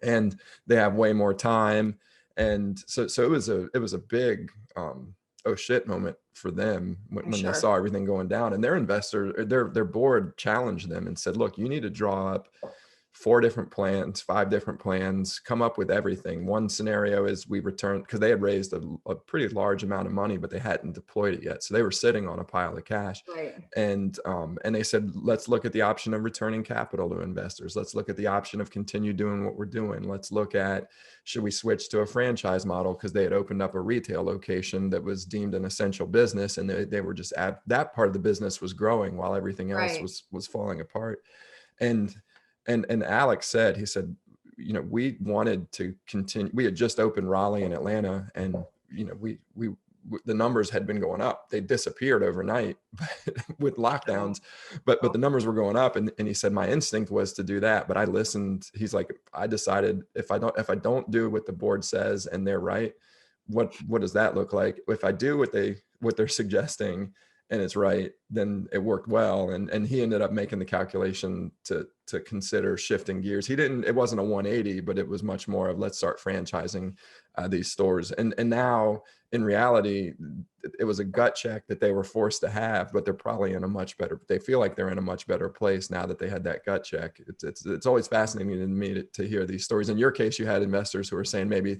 A: And they have way more time. And so it was a big oh shit moment for them when they
C: Sure.
A: saw everything going down. And their investor, their board challenged them and said, look, you need to draw up 4 different plans, 5 different plans, come up with everything. One scenario is we return, because they had raised a pretty large amount of money, but they hadn't deployed it yet. So they were sitting on a pile of cash.
C: Right.
A: And they said, let's look at the option of returning capital to investors. Let's look at the option of continue doing what we're doing. Let's look at, should we switch to a franchise model? Because they had opened up a retail location that was deemed an essential business. And they were just that part of the business was growing while everything else
C: Right.
A: was falling apart. And Alex said, he said, you know, we wanted to continue. We had just opened Raleigh and Atlanta, and you know, we the numbers had been going up. They disappeared overnight with lockdowns, but the numbers were going up. And he said, my instinct was to do that, but I listened. He's like, I decided if I don't do what the board says and they're right, what does that look like? If I do what they're suggesting and it's right, then it worked well. And he ended up making the calculation to consider shifting gears. It wasn't a 180, but it was much more of, let's start franchising these stores. And now in reality, it was a gut check that they were forced to have, but they're probably they feel like they're in a much better place now that they had that gut check. It's always fascinating to me to hear these stories. In your case, you had investors who were saying, maybe,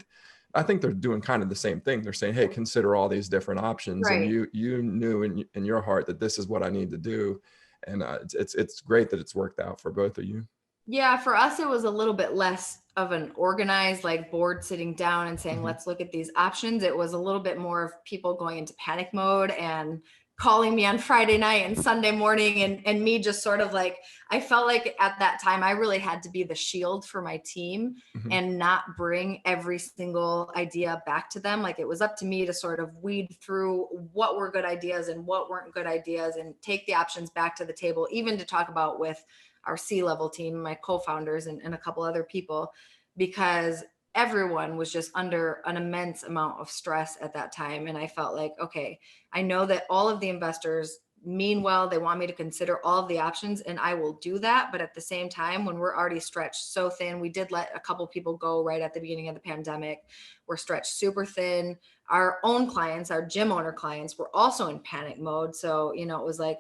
A: I think they're doing kind of the same thing. They're saying, hey, consider all these different options.
C: Right.
A: And you knew in your heart that this is what I need to do. And it's great that it's worked out for both of you.
C: Yeah, for us, it was a little bit less of an organized like board sitting down and saying,
A: Mm-hmm.
C: let's look at these options. It was a little bit more of people going into panic mode and calling me on Friday night and Sunday morning, and me just sort of like, I felt like at that time I really had to be the shield for my team
A: Mm-hmm.
C: and not bring every single idea back to them. Like, it was up to me to sort of weed through what were good ideas and what weren't good ideas and take the options back to the table, even to talk about with our C-level team, my co-founders and a couple other people, because everyone was just under an immense amount of stress at that time. And I felt like, okay, I know that all of the investors mean well. They want me to consider all of the options, and I will do that. But at the same time, when we're already stretched so thin, we did let a couple people go right at the beginning of the pandemic. We're stretched super thin. Our own clients, our gym owner clients, were also in panic mode. So, you know, it was like,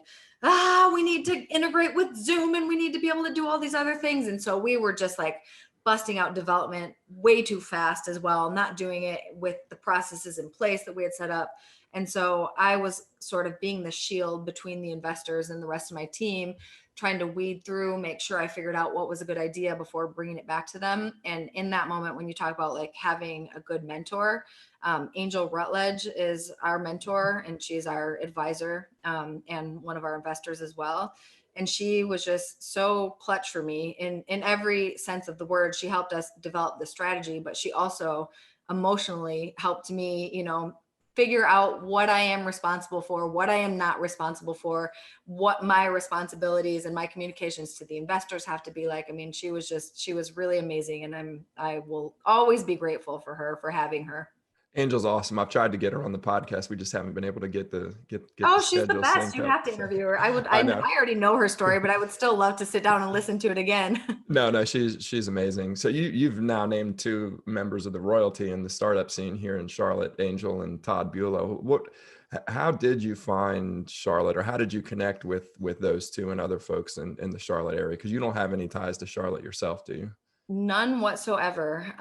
C: we need to integrate with Zoom and we need to be able to do all these other things. And so we were just like busting out development way too fast as well, not doing it with the processes in place that we had set up. And so I was sort of being the shield between the investors and the rest of my team, trying to weed through, make sure I figured out what was a good idea before bringing it back to them. And in that moment, when you talk about like having a good mentor, Angel Rutledge is our mentor, and she's our advisor, and one of our investors as well. And she was just so clutch for me in every sense of the word. She helped us develop the strategy, but she also emotionally helped me, you know, figure out what I am responsible for, what I am not responsible for, what my responsibilities and my communications to the investors have to be like. I mean, she was really amazing. And I will always be grateful for her, for having her.
A: Angel's awesome. I've tried to get her on the podcast. We just haven't been able to get the
C: Oh, she's the
A: schedule
C: best.
A: synced
C: You
A: up.
C: have to interview her.
A: I know.
C: I already know her story, but I would still love to sit down and listen to it again.
A: No, she's amazing. So you've now named 2 members of the royalty in the startup scene here in Charlotte, Angel and Todd Bulow. How did you find Charlotte, or how did you connect with those 2 and other folks in the Charlotte area? Because you don't have any ties to Charlotte yourself, do you?
C: None whatsoever.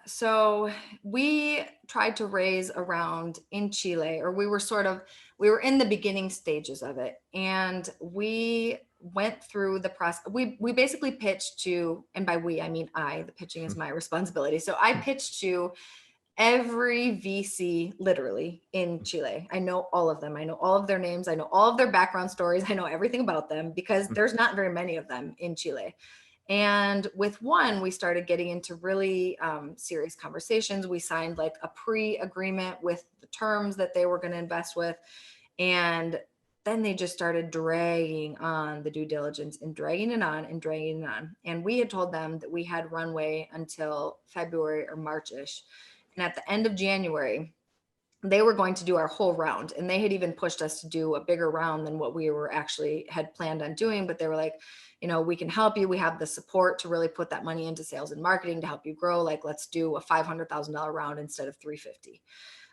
C: So we tried to raise around in Chile, or we were in the beginning stages of it. And we went through the process. We basically pitched to, and by we, I mean the pitching is my responsibility. So I pitched to every VC literally in Chile. I know all of them. I know all of their names. I know all of their background stories. I know everything about them because there's not very many of them in Chile. And with one, we started getting into really serious conversations. We signed like a pre-agreement with the terms that they were going to invest with. And then they just started dragging on the due diligence and dragging it on and dragging it on. And we had told them that we had runway until February or March-ish. And at the end of January, they were going to do our whole round. And they had even pushed us to do a bigger round than what we were actually had planned on doing. But they were like, you know, we can help you. We have the support to really put that money into sales and marketing to help you grow. Like, let's do a $500,000 round instead of 350.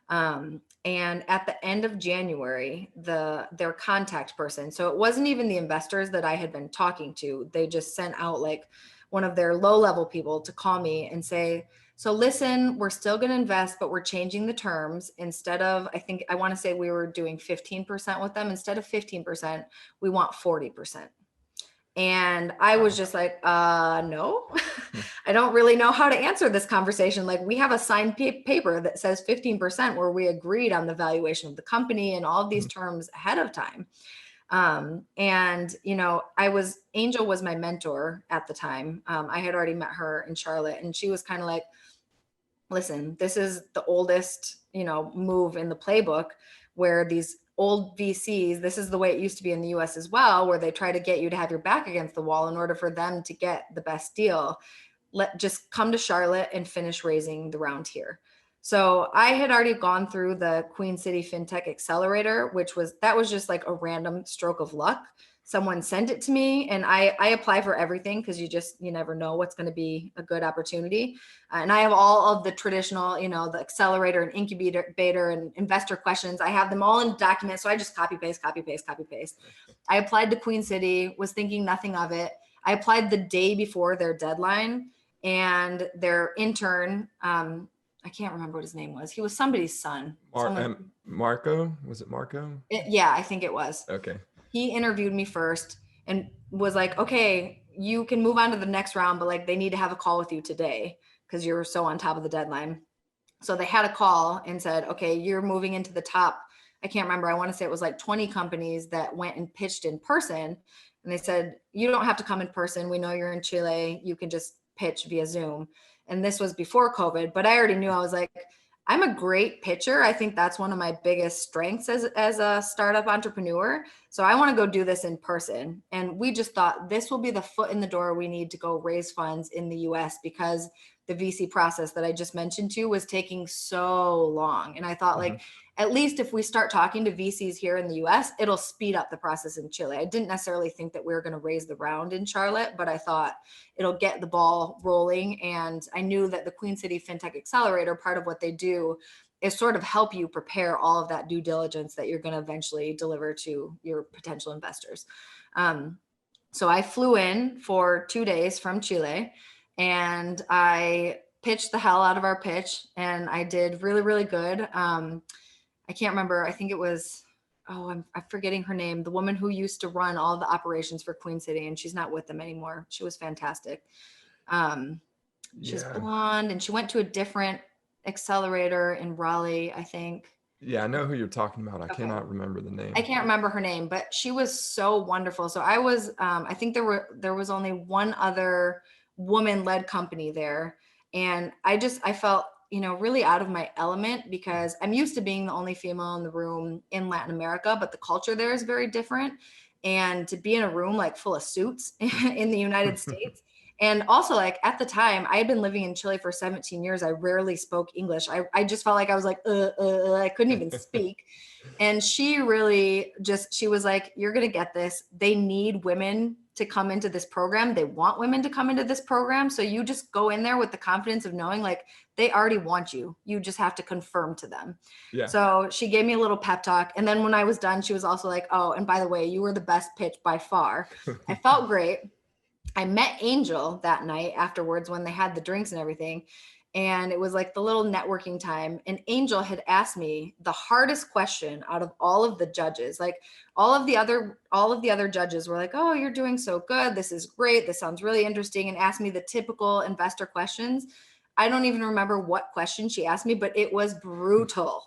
C: And at the end of January, their contact person, so it wasn't even the investors that I had been talking to. They just sent out like one of their low level people to call me and say, so listen, we're still going to invest, but we're changing the terms. Instead of, I want to say we were doing 15% with them. Instead of 15%, we want 40%. And I was just like, no, I don't really know how to answer this conversation. Like, we have a signed paper that says 15% where we agreed on the valuation of the company and all of these terms ahead of time. And, you know, Angel was my mentor at the time. I had already met her in Charlotte, and she was kind of like, listen, this is the oldest, you know, move in the playbook where these old VCs, this is the way it used to be in the US as well, where they try to get you to have your back against the wall in order for them to get the best deal. Just come to Charlotte and finish raising the round here. So I had already gone through the Queen City FinTech Accelerator, that was just like a random stroke of luck. Someone sent it to me, and I apply for everything because you never know what's going to be a good opportunity. And I have all of the traditional, you know, the accelerator and incubator and investor questions. I have them all in documents. So I just copy, paste. I applied to Queen City, was thinking nothing of it. I applied the day before their deadline, and their intern, I can't remember what his name was. He was somebody's son.
A: Marco? Was it Marco?
C: Yeah, I think it was.
A: Okay.
C: He interviewed me first and was like, okay, you can move on to the next round, but like they need to have a call with you today because you're so on top of the deadline. So they had a call and said, okay, you're moving into the top. I can't remember. I want to say it was like 20 companies that went and pitched in person. And they said, you don't have to come in person. We know you're in Chile. You can just pitch via Zoom. And this was before COVID, but I already knew. I was like, I'm a great pitcher. I think that's one of my biggest strengths as a startup entrepreneur. So I want to go do this in person. And we just thought this will be the foot in the door we need to go raise funds in the US because the VC process that I just mentioned to was taking so long. And I thought like, at least if we start talking to VCs here in the US, it'll speed up the process in Chile. I didn't necessarily think that we were going to raise the round in Charlotte, but I thought it'll get the ball rolling. And I knew that the Queen City FinTech Accelerator, part of what they do is sort of help you prepare all of that due diligence that you're going to eventually deliver to your potential investors. So I flew in for 2 days from Chile, and I pitched the hell out of our pitch, and I did really, really good. I can't remember. I think it was, I'm forgetting her name. The woman who used to run all the operations for Queen City, and she's not with them anymore. She was fantastic. She's blonde, and she went to a different accelerator in Raleigh, I think.
A: Yeah, I know who you're talking about. I cannot remember the name.
C: I can't remember her name, but she was so wonderful. So I was, I think there was only one other woman-led company there. And I felt, you know, really out of my element because I'm used to being the only female in the room in Latin America, but the culture there is very different. And to be in a room like full of suits in the United States. And also like at the time I had been living in Chile for 17 years. I rarely spoke English. I just felt like I was like, I couldn't even speak. And she really she was like, you're going to get this. They need women to come into this program. They want women to come into this program. So you just go in there with the confidence of knowing like they already want you. You just have to confirm to them. Yeah. So she gave me a little pep talk. And then when I was done, she was also like, oh, and by the way, you were the best pitch by far. I felt great. I met Angel that night afterwards when they had the drinks and everything. And it was like the little networking time. And Angel had asked me the hardest question out of all of the judges. Like all of the other judges were like, oh, you're doing so good. This is great. This sounds really interesting. And asked me the typical investor questions. I don't even remember what question she asked me, but it was brutal.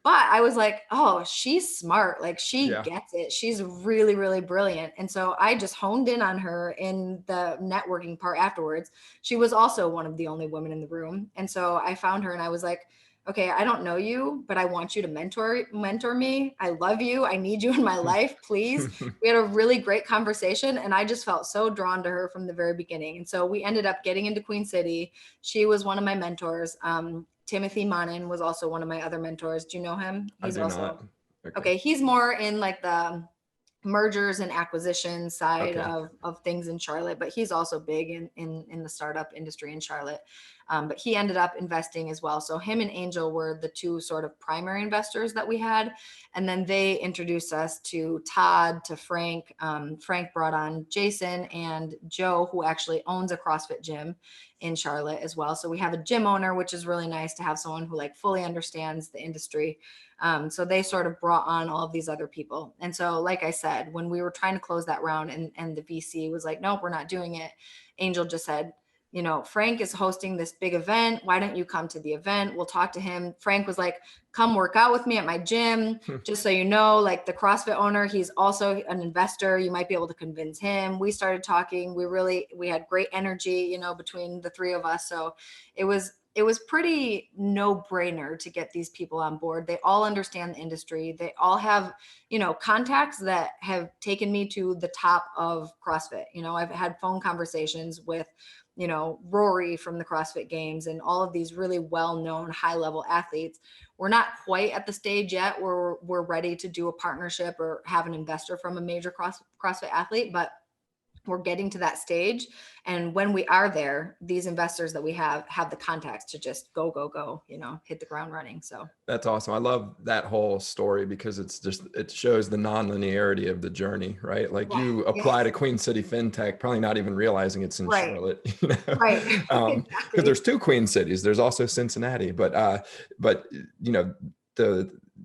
C: But I was like, oh, she's smart. Like she
A: Yeah.
C: gets it. She's really, really brilliant. And so I just honed in on her in the networking part afterwards. She was also one of the only women in the room. And so I found her and I was like, okay, I don't know you, but I want you to mentor me. I love you. I need you in my life, please. We had a really great conversation and I just felt so drawn to her from the very beginning. And so we ended up getting into Queen City. She was one of my mentors. Timothy Manin was also one of my other mentors. Do you know him?
A: I
C: He's
A: do
C: also
A: not. Okay.
C: okay. He's more in like the mergers and acquisitions side
A: Okay.
C: of things in Charlotte, but he's also big in the startup industry in Charlotte. But he ended up investing as well. So him and Angel were the two sort of primary investors that we had. And then they introduced us to Todd, to Frank. Frank brought on Jason and Joe, who actually owns a CrossFit gym in Charlotte as well. So we have a gym owner, which is really nice to have someone who like fully understands the industry. So they sort of brought on all of these other people. And so, like I said, when we were trying to close that round and the VC was like, nope, we're not doing it. Angel just said, you know, Frank is hosting this big event. Why don't you come to the event? We'll talk to him. Frank was like, come work out with me at my gym. Just so you know, like the CrossFit owner, he's also an investor. You might be able to convince him. We started talking. We had great energy, you know, between the three of us. So it was pretty no brainer to get these people on board. They all understand the industry. They all have, you know, contacts that have taken me to the top of CrossFit. You know, I've had phone conversations with, you know, Rory from the CrossFit Games and all of these really well-known high-level athletes. We're not quite at the stage yet where we're ready to do a partnership or have an investor from a major CrossFit athlete, but we're getting to that stage. And when we are there, these investors that we have the contacts to just go, you know, hit the ground running. So
A: That's awesome. I love that whole story because it shows the non-linearity of the journey, right? Like
C: yeah,
A: you
C: yes,
A: apply to Queen City FinTech, probably not even realizing it's in
C: right,
A: Charlotte, you know,
C: right,
A: because
C: exactly.
A: there's two Queen Cities. There's also Cincinnati, but you know,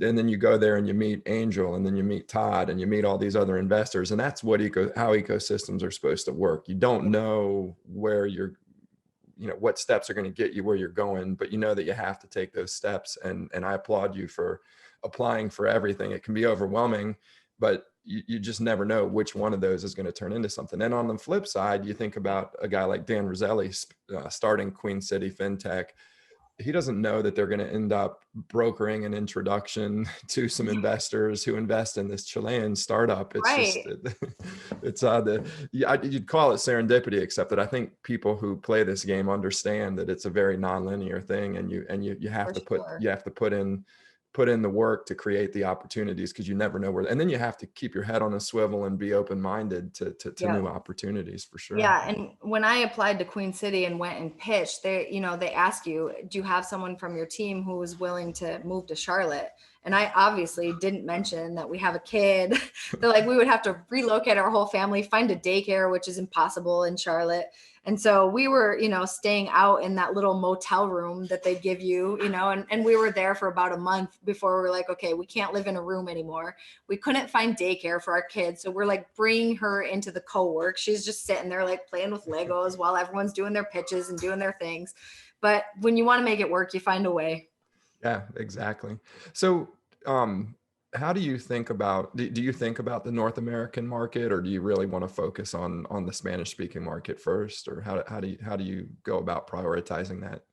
A: and then you go there and you meet Angel and then you meet Todd and you meet all these other investors. And that's what how ecosystems are supposed to work. You don't know where you know, what steps are going to get you where you're going, but you know that you have to take those steps. And I applaud you for applying for everything. It can be overwhelming, but you just never know which one of those is going to turn into something. And on the flip side, you think about a guy like Dan Roselli starting Queen City FinTech. He doesn't know that they're going to end up brokering an introduction to some investors who invest in this Chilean startup. It's just,
C: Right.
A: you'd call it serendipity, except that I think people who play this game understand that it's a very nonlinear thing, and you have
C: For
A: to
C: sure.
A: put in the work to create the opportunities, because you never know where, and then you have to keep your head on a swivel and be open-minded to
C: Yep.
A: new opportunities, for sure.
C: Yeah, and when I applied to Queen City and went and pitched, they ask you, do you have someone from your team who is willing to move to Charlotte? And I obviously didn't mention that we have a kid. They're like, we would have to relocate our whole family, find a daycare, which is impossible in Charlotte. And so we were, you know, staying out in that little motel room that they give you, you know, and we were there for about a month before we were like, okay, we can't live in a room anymore. We couldn't find daycare for our kids. So we're like bringing her into the co-work. She's just sitting there like playing with Legos while everyone's doing their pitches and doing their things. But when you want to make it work, you find a way.
A: Yeah, exactly. So, how do you think about, do you think about the North American market, or do you really want to focus on the Spanish speaking market first, or how do you go about prioritizing that?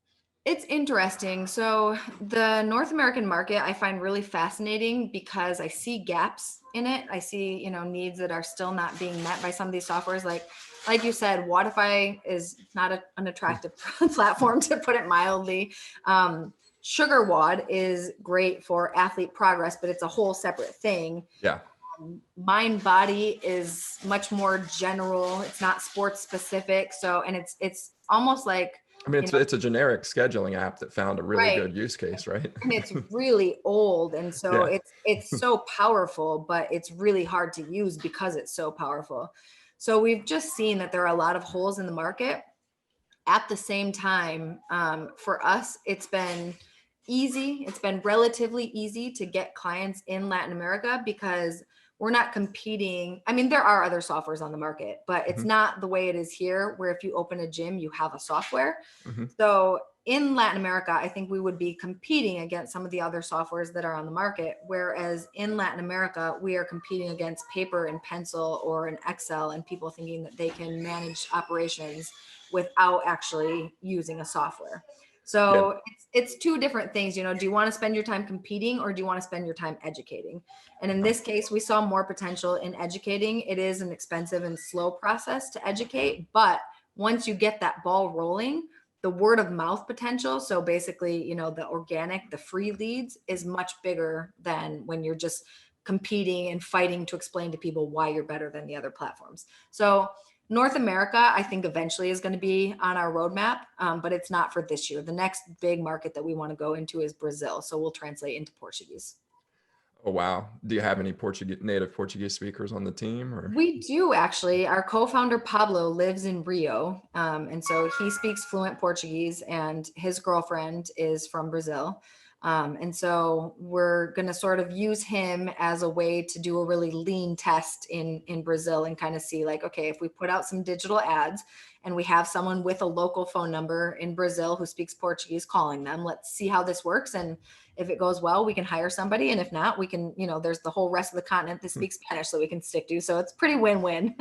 C: It's interesting. So the North American market I find really fascinating because I see gaps in it. I see, you know, needs that are still not being met by some of these softwares. Like you said, Wodify is not an attractive platform, to put it mildly. Sugar Wad is great for athlete progress, but it's a whole separate thing.
A: Yeah.
C: Mind Body is much more general. It's not sports specific. So, and it's almost like,
A: I mean,
C: you know,
A: it's a generic scheduling app that found a really
C: right.
A: good use case, right?
C: And it's really old. And so
A: Yeah.
C: it's so powerful, but it's really hard to use because it's so powerful. So we've just seen that there are a lot of holes in the market. At the same time, for us, it's been easy. It's been relatively easy to get clients in Latin America because we're not competing. I mean, there are other softwares on the market, but it's
A: Mhm.
C: not the way it is here, where if you open a gym, you have a software.
A: Mhm.
C: So in Latin America, I think we would be competing against some of the other softwares that are on the market. Whereas in Latin America, we are competing against paper and pencil or an Excel, and people thinking that they can manage operations without actually using a software.
A: Yeah.
C: So it's two different things. You know, do you want to spend your time competing, or do you want to spend your time educating? And in this case, we saw more potential in educating. It is an expensive and slow process to educate, but once you get that ball rolling, the word of mouth potential, so basically, you know, the organic, the free leads, is much bigger than when you're just competing and fighting to explain to people why you're better than the other platforms. So North America, I think eventually is going to be on our roadmap, but it's not for this year. The next big market that we want to go into is Brazil. So we'll translate into Portuguese.
A: Oh, wow. Do you have any native Portuguese speakers on the team, or?
C: We do actually. Our co-founder Pablo lives in Rio, and so he speaks fluent Portuguese, and his girlfriend is from Brazil. And so we're going to sort of use him as a way to do a really lean test in Brazil and kind of see like, okay, if we put out some digital ads and we have someone with a local phone number in Brazil who speaks Portuguese calling them, let's see how this works. And if it goes well, we can hire somebody. And if not, we can, you know, there's the whole rest of the continent that speaks Spanish that we can stick to. So it's pretty win-win.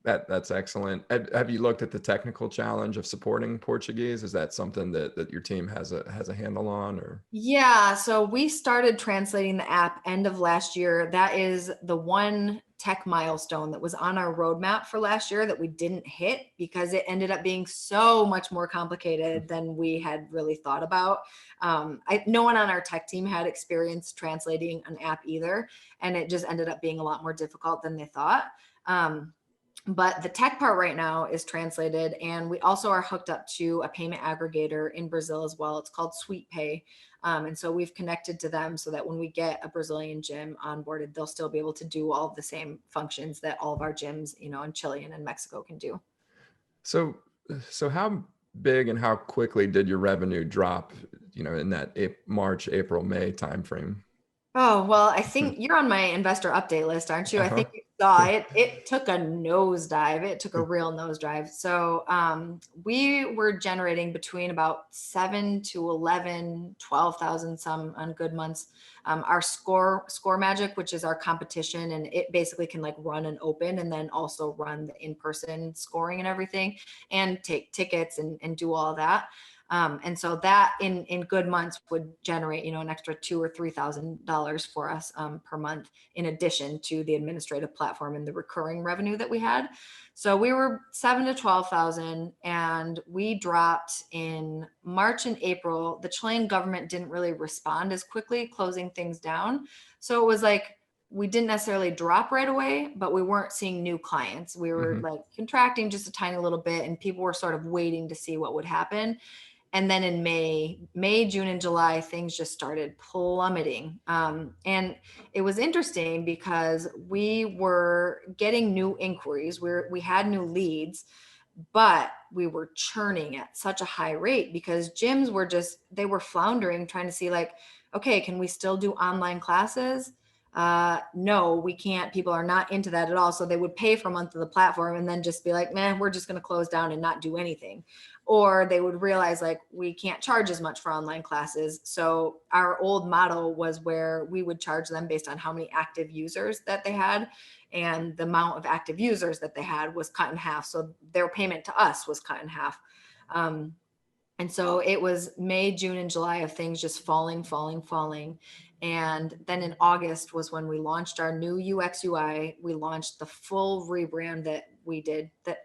A: That's excellent. Have you looked at the technical challenge of supporting Portuguese? Is that something that your team has a handle on, or?
C: Yeah, so we started translating the app end of last year. That is the one tech milestone that was on our roadmap for last year that we didn't hit because it ended up being so much more complicated than we had really thought about. No one on our tech team had experience translating an app either, and it just ended up being a lot more difficult than they thought. But the tech part right now is translated, and we also are hooked up to a payment aggregator in Brazil as well. It's called SweetPay. And so we've connected to them so that when we get a Brazilian gym onboarded, they'll still be able to do all of the same functions that all of our gyms, you know, in Chile and in Mexico can do.
A: So, so how big and how quickly did your revenue drop, in that March, April, May timeframe?
C: Oh, well, I think you're on my investor update list, aren't you? I
A: Uh-huh.
C: think you saw it. It took a nosedive. It took a real nosedive. So we were generating between about 7 to 11, 12,000 some on good months. Our score magic, which is our competition, and it basically can like run and open and then also run the in-person scoring and everything and take tickets and do all that. And so that in good months would generate, you know, an extra $2,000 or $3,000 for us per month, in addition to the administrative platform and the recurring revenue that we had. So we were 7 to 12,000, and we dropped in March and April. The Chilean government didn't really respond as quickly, closing things down. So it was like we didn't necessarily drop right away, but we weren't seeing new clients. We were
A: Mhm.
C: like contracting just a tiny little bit, and people were sort of waiting to see what would happen. And then in May, June, and July, things just started plummeting. And it was interesting because we were getting new inquiries. We had new leads, but we were churning at such a high rate because gyms were they were floundering, trying to see like, okay, can we still do online classes? No, we can't. People are not into that at all. So they would pay for a month of the platform and then just be like, man, we're just going to close down and not do anything. Or they would realize like we can't charge as much for online classes. So our old model was where we would charge them based on how many active users that they had, and the amount of active users that they had was cut in half. So their payment to us was cut in half. Um, and so it was May, June, and July of things just falling, falling, falling. And then in August was when we launched our new UX UI. We launched the full rebrand that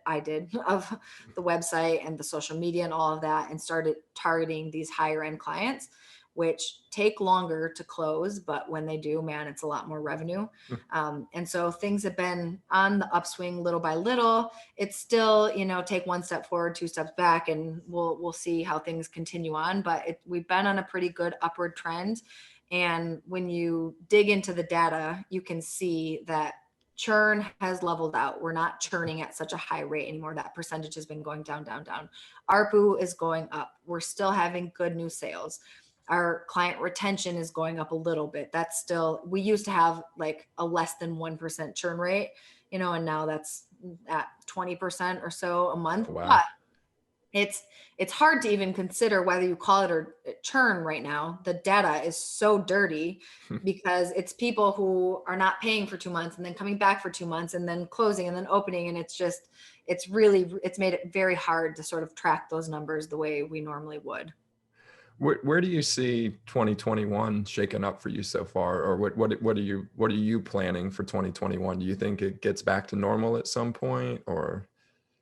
C: I did of the website and the social media and all of that, and started targeting these higher end clients, which take longer to close. But when they do, man, it's a lot more revenue. And so things have been on the upswing little by little. It's still, you know, take one step forward, two steps back, and we'll see how things continue on. But we've been on a pretty good upward trend. And when you dig into the data, you can see that churn has leveled out. We're not churning at such a high rate anymore. That percentage has been going down, down, down. ARPU is going up. We're still having good new sales. Our client retention is going up a little bit. That's still, we used to have like a less than 1% churn rate, and now that's at 20% or so a month.
A: Wow.
C: But it's hard to even consider whether you call it or churn right now. The data is so dirty because it's people who are not paying for 2 months and then coming back for 2 months and then closing and then opening. And it's made it very hard to sort of track those numbers the way we normally would.
A: Where do you see 2021 shaking up for you so far, or what are you planning for 2021? Do you think it gets back to normal at some point, or?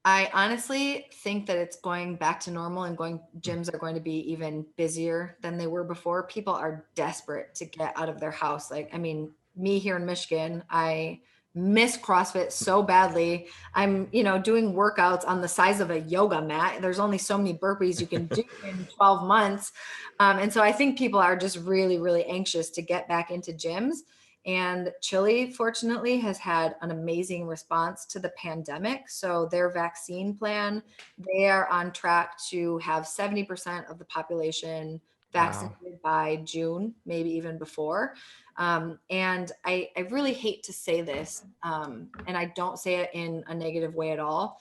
C: I honestly think that it's going back to normal, and gyms are going to be even busier than they were before. People are desperate to get out of their house. Like, I mean, me here in Michigan, I miss CrossFit so badly. I'm, doing workouts on the size of a yoga mat. There's only so many burpees you can do in 12 months. And so I think people are just really, really anxious to get back into gyms. And Chile, fortunately, has had an amazing response to the pandemic. So their vaccine plan, they are on track to have 70% of the population
A: Wow.
C: vaccinated by June, maybe even before. And I really hate to say this, and I don't say it in a negative way at all,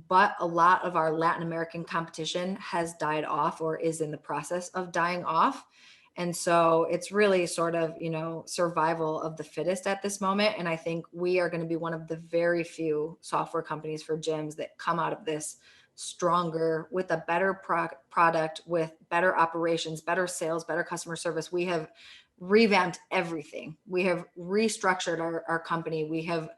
C: but a lot of our Latin American competition has died off or is in the process of dying off. And so it's really sort of, survival of the fittest at this moment. And I think we are going to be one of the very few software companies for gyms that come out of this stronger with a better product, with better operations, better sales, better customer service. We have revamped everything. We have restructured our company. We have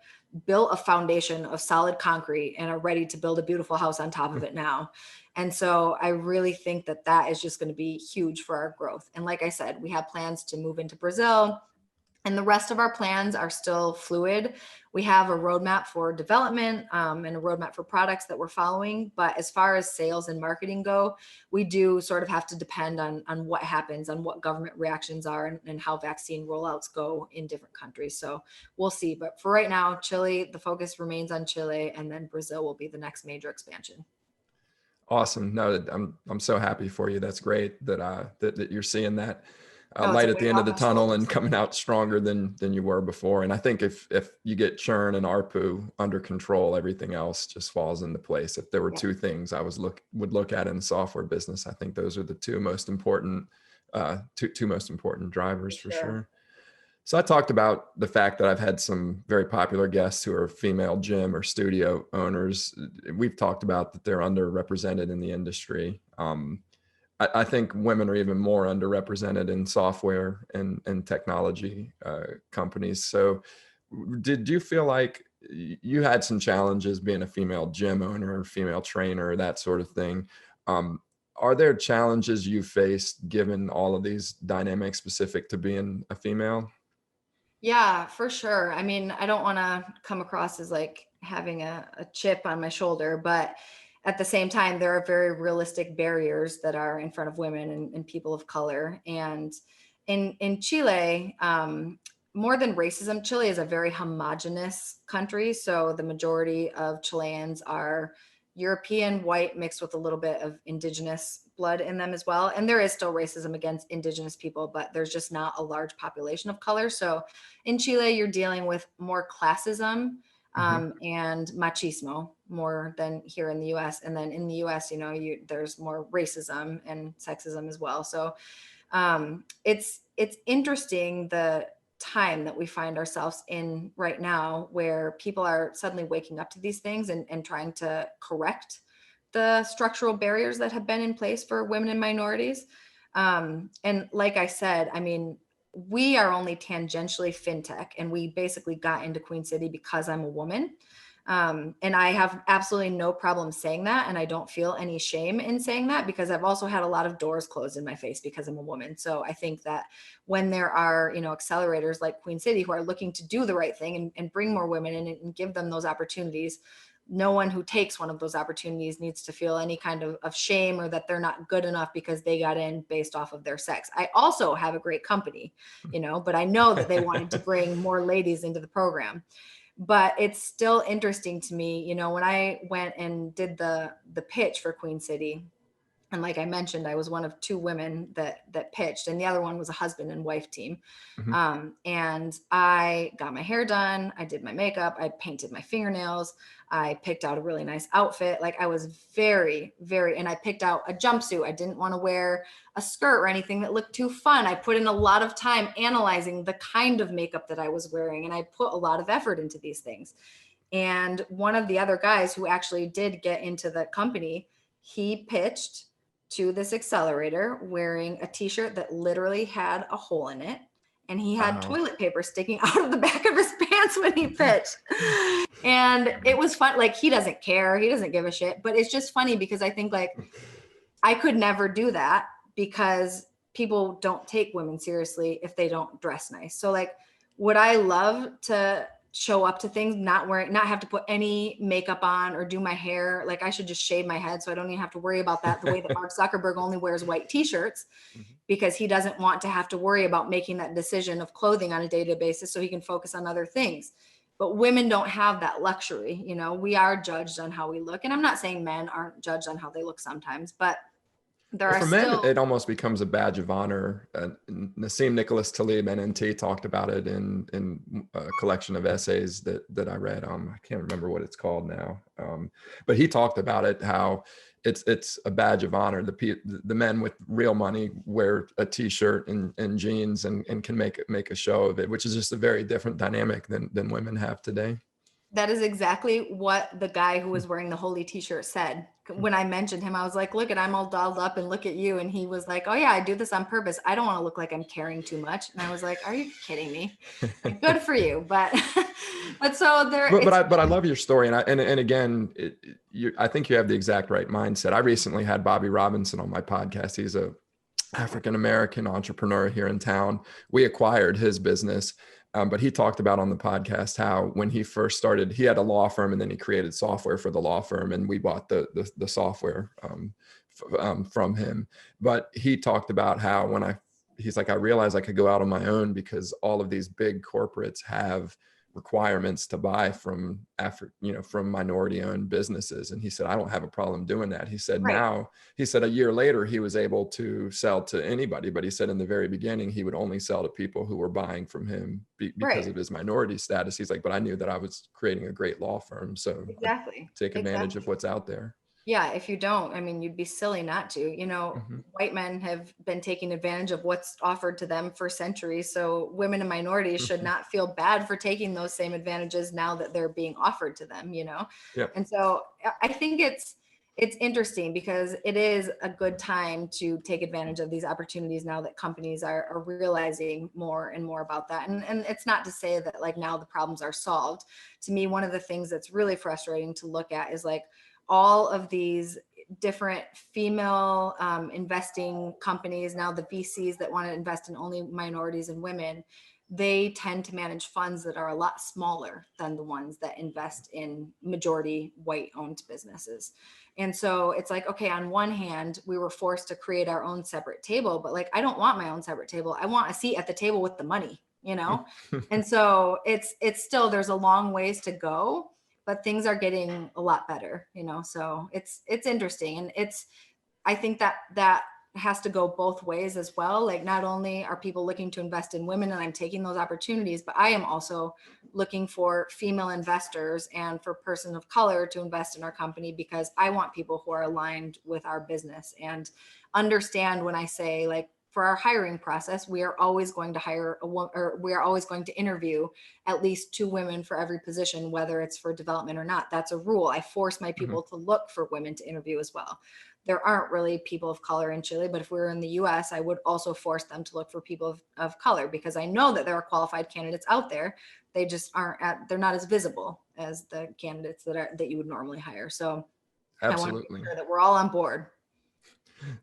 C: built a foundation of solid concrete and are ready to build a beautiful house on top of it now. And so I really think that is just going to be huge for our growth. And like I said, we have plans to move into Brazil, and the rest of our plans are still fluid. We have a roadmap for development and a roadmap for products that we're following. But as far as sales and marketing go, we do sort of have to depend on what happens, on what government reactions are, and how vaccine rollouts go in different countries. So we'll see. But for right now, Chile, the focus remains on Chile, and then Brazil will be the next major expansion.
A: Awesome. No, I'm so happy for you. That's great that you're seeing that
C: No, it's
A: light
C: a
A: at the
C: weight
A: end
C: off
A: of the
C: my
A: tunnel and
C: shoulders.
A: coming out stronger than you were before. And I think if you get churn and ARPU under control, everything else just falls into place. If there were two things I would look at in the software business, I think those are the two most important drivers for sure. So I talked about the fact that I've had some very popular guests who are female gym or studio owners. We've talked about that they're underrepresented in the industry. I think women are even more underrepresented in software and technology companies. So did you feel like you had some challenges being a female gym owner, female trainer, that sort of thing? Are there challenges you faced given all of these dynamics specific to being a female?
C: Yeah, for sure. I mean, I don't want to come across as like having a chip on my shoulder, but at the same time, there are very realistic barriers that are in front of women and people of color. And in Chile, more than racism, Chile is a very homogenous country. So the majority of Chileans are European, white, mixed with a little bit of indigenous blood in them as well. And there is still racism against indigenous people, but there's just not a large population of color. So in Chile, you're dealing with more classism and machismo more than here in the US. And then in the US, there's more racism and sexism as well. So it's interesting the time that we find ourselves in right now, where people are suddenly waking up to these things and trying to correct the structural barriers that have been in place for women and minorities. And like I said, I mean, we are only tangentially fintech, and we basically got into Queen City because I'm a woman. And I have absolutely no problem saying that. And I don't feel any shame in saying that, because I've also had a lot of doors closed in my face because I'm a woman. So I think that when there are, accelerators like Queen City who are looking to do the right thing and bring more women in and give them those opportunities, no one who takes one of those opportunities needs to feel any kind of shame or that they're not good enough because they got in based off of their sex. I also have a great company, but I know that they wanted to bring more ladies into the program. But it's still interesting to me, when I went and did the pitch for Queen City, And like I mentioned, I was one of 2 women that pitched, and the other one was a husband and wife team.
A: Mhm.
C: And I got my hair done. I did my makeup. I painted my fingernails. I picked out a really nice outfit. Like I was very, very, and I picked out a jumpsuit. I didn't want to wear a skirt or anything that looked too fun. I put in a lot of time analyzing the kind of makeup that I was wearing, and I put a lot of effort into these things. And one of the other guys who actually did get into the company, he pitched to this accelerator wearing a t-shirt that literally had a hole in it, and he had
A: Wow.
C: toilet paper sticking out of the back of his pants when he pitched. And it was fun. Like, he doesn't care, he doesn't give a shit, but it's just funny because I think like I could never do that because people don't take women seriously if they don't dress nice. So like, would I love to show up to things not have to put any makeup on or do my hair? Like I should just shave my head so I don't even have to worry about that, the way that Mark Zuckerberg only wears white t-shirts
A: Mhm.
C: because he doesn't want to have to worry about making that decision of clothing on a day-to-day basis so he can focus on other things. But women don't have that luxury. You know, we are judged on how we look. And I'm not saying men aren't judged on how they look sometimes, but there
A: Well,
C: are
A: for men,
C: still.
A: it almost becomes a badge of honor. Nassim Nicholas Taleb, NNT, talked about it in a collection of essays that I read. I can't remember what it's called now, but he talked about it, how it's a badge of honor. The men with real money wear a t-shirt and jeans and can make a show of it, which is just a very different dynamic than women have today.
C: That is exactly what the guy who was wearing the holy t-shirt said. When I mentioned him, I was like, look, I'm all dolled up and look at you. And he was like, oh yeah, I do this on purpose. I don't want to look like I'm caring too much. And I was like, are you kidding me? Like, good for you. But, but so there,
A: But I love your story. And again, I think you have the exact right mindset. I recently had Bobby Robinson on my podcast. He's a African-American entrepreneur here in town. We acquired his business. But he talked about on the podcast how when he first started, he had a law firm and then he created software for the law firm, and we bought the software from him. But he talked about how he's like, I realized I could go out on my own because all of these big corporates have requirements to buy from from minority owned businesses. And he said, I don't have a problem doing that. He said,
C: right.
A: he said a year later, he was able to sell to anybody. But he said in the very beginning, he would only sell to people who were buying from him because
C: Right.
A: of his minority status. He's like, but I knew that I was creating a great law firm. So
C: Exactly.
A: I take advantage of what's out there.
C: Yeah, if you don't, I mean, you'd be silly not to. You know,
A: Mhm.
C: white men have been taking advantage of what's offered to them for centuries. So women and minorities should not feel bad for taking those same advantages now that they're being offered to them, you know?
A: Yeah.
C: And so I think it's interesting because it is a good time to take advantage of these opportunities now that companies are realizing more and more about that. And it's not to say that like now the problems are solved. To me, one of the things that's really frustrating to look at is like, all of these different female investing companies, now the VCs that want to invest in only minorities and women, they tend to manage funds that are a lot smaller than the ones that invest in majority white owned businesses. And so it's like, okay, on one hand, we were forced to create our own separate table, but like, I don't want my own separate table. I want a seat at the table with the money, you know? And so it's still, there's a long ways to go, but things are getting a lot better, you know? So it's interesting. And I think that has to go both ways as well. Like not only are people looking to invest in women and I'm taking those opportunities, but I am also looking for female investors and for person of color to invest in our company because I want people who are aligned with our business and understand when I say like, for our hiring process, we are always going to hire a woman, or we are always going to interview at least 2 women for every position, whether it's for development or not. That's a rule. I force my people to look for women to interview as well. There aren't really people of color in Chile, but if we were in the US, I would also force them to look for people of color because I know that there are qualified candidates out there. They just they're not as visible as the candidates that you would normally hire. So I want to
A: Absolutely.
C: make sure that we're all on board.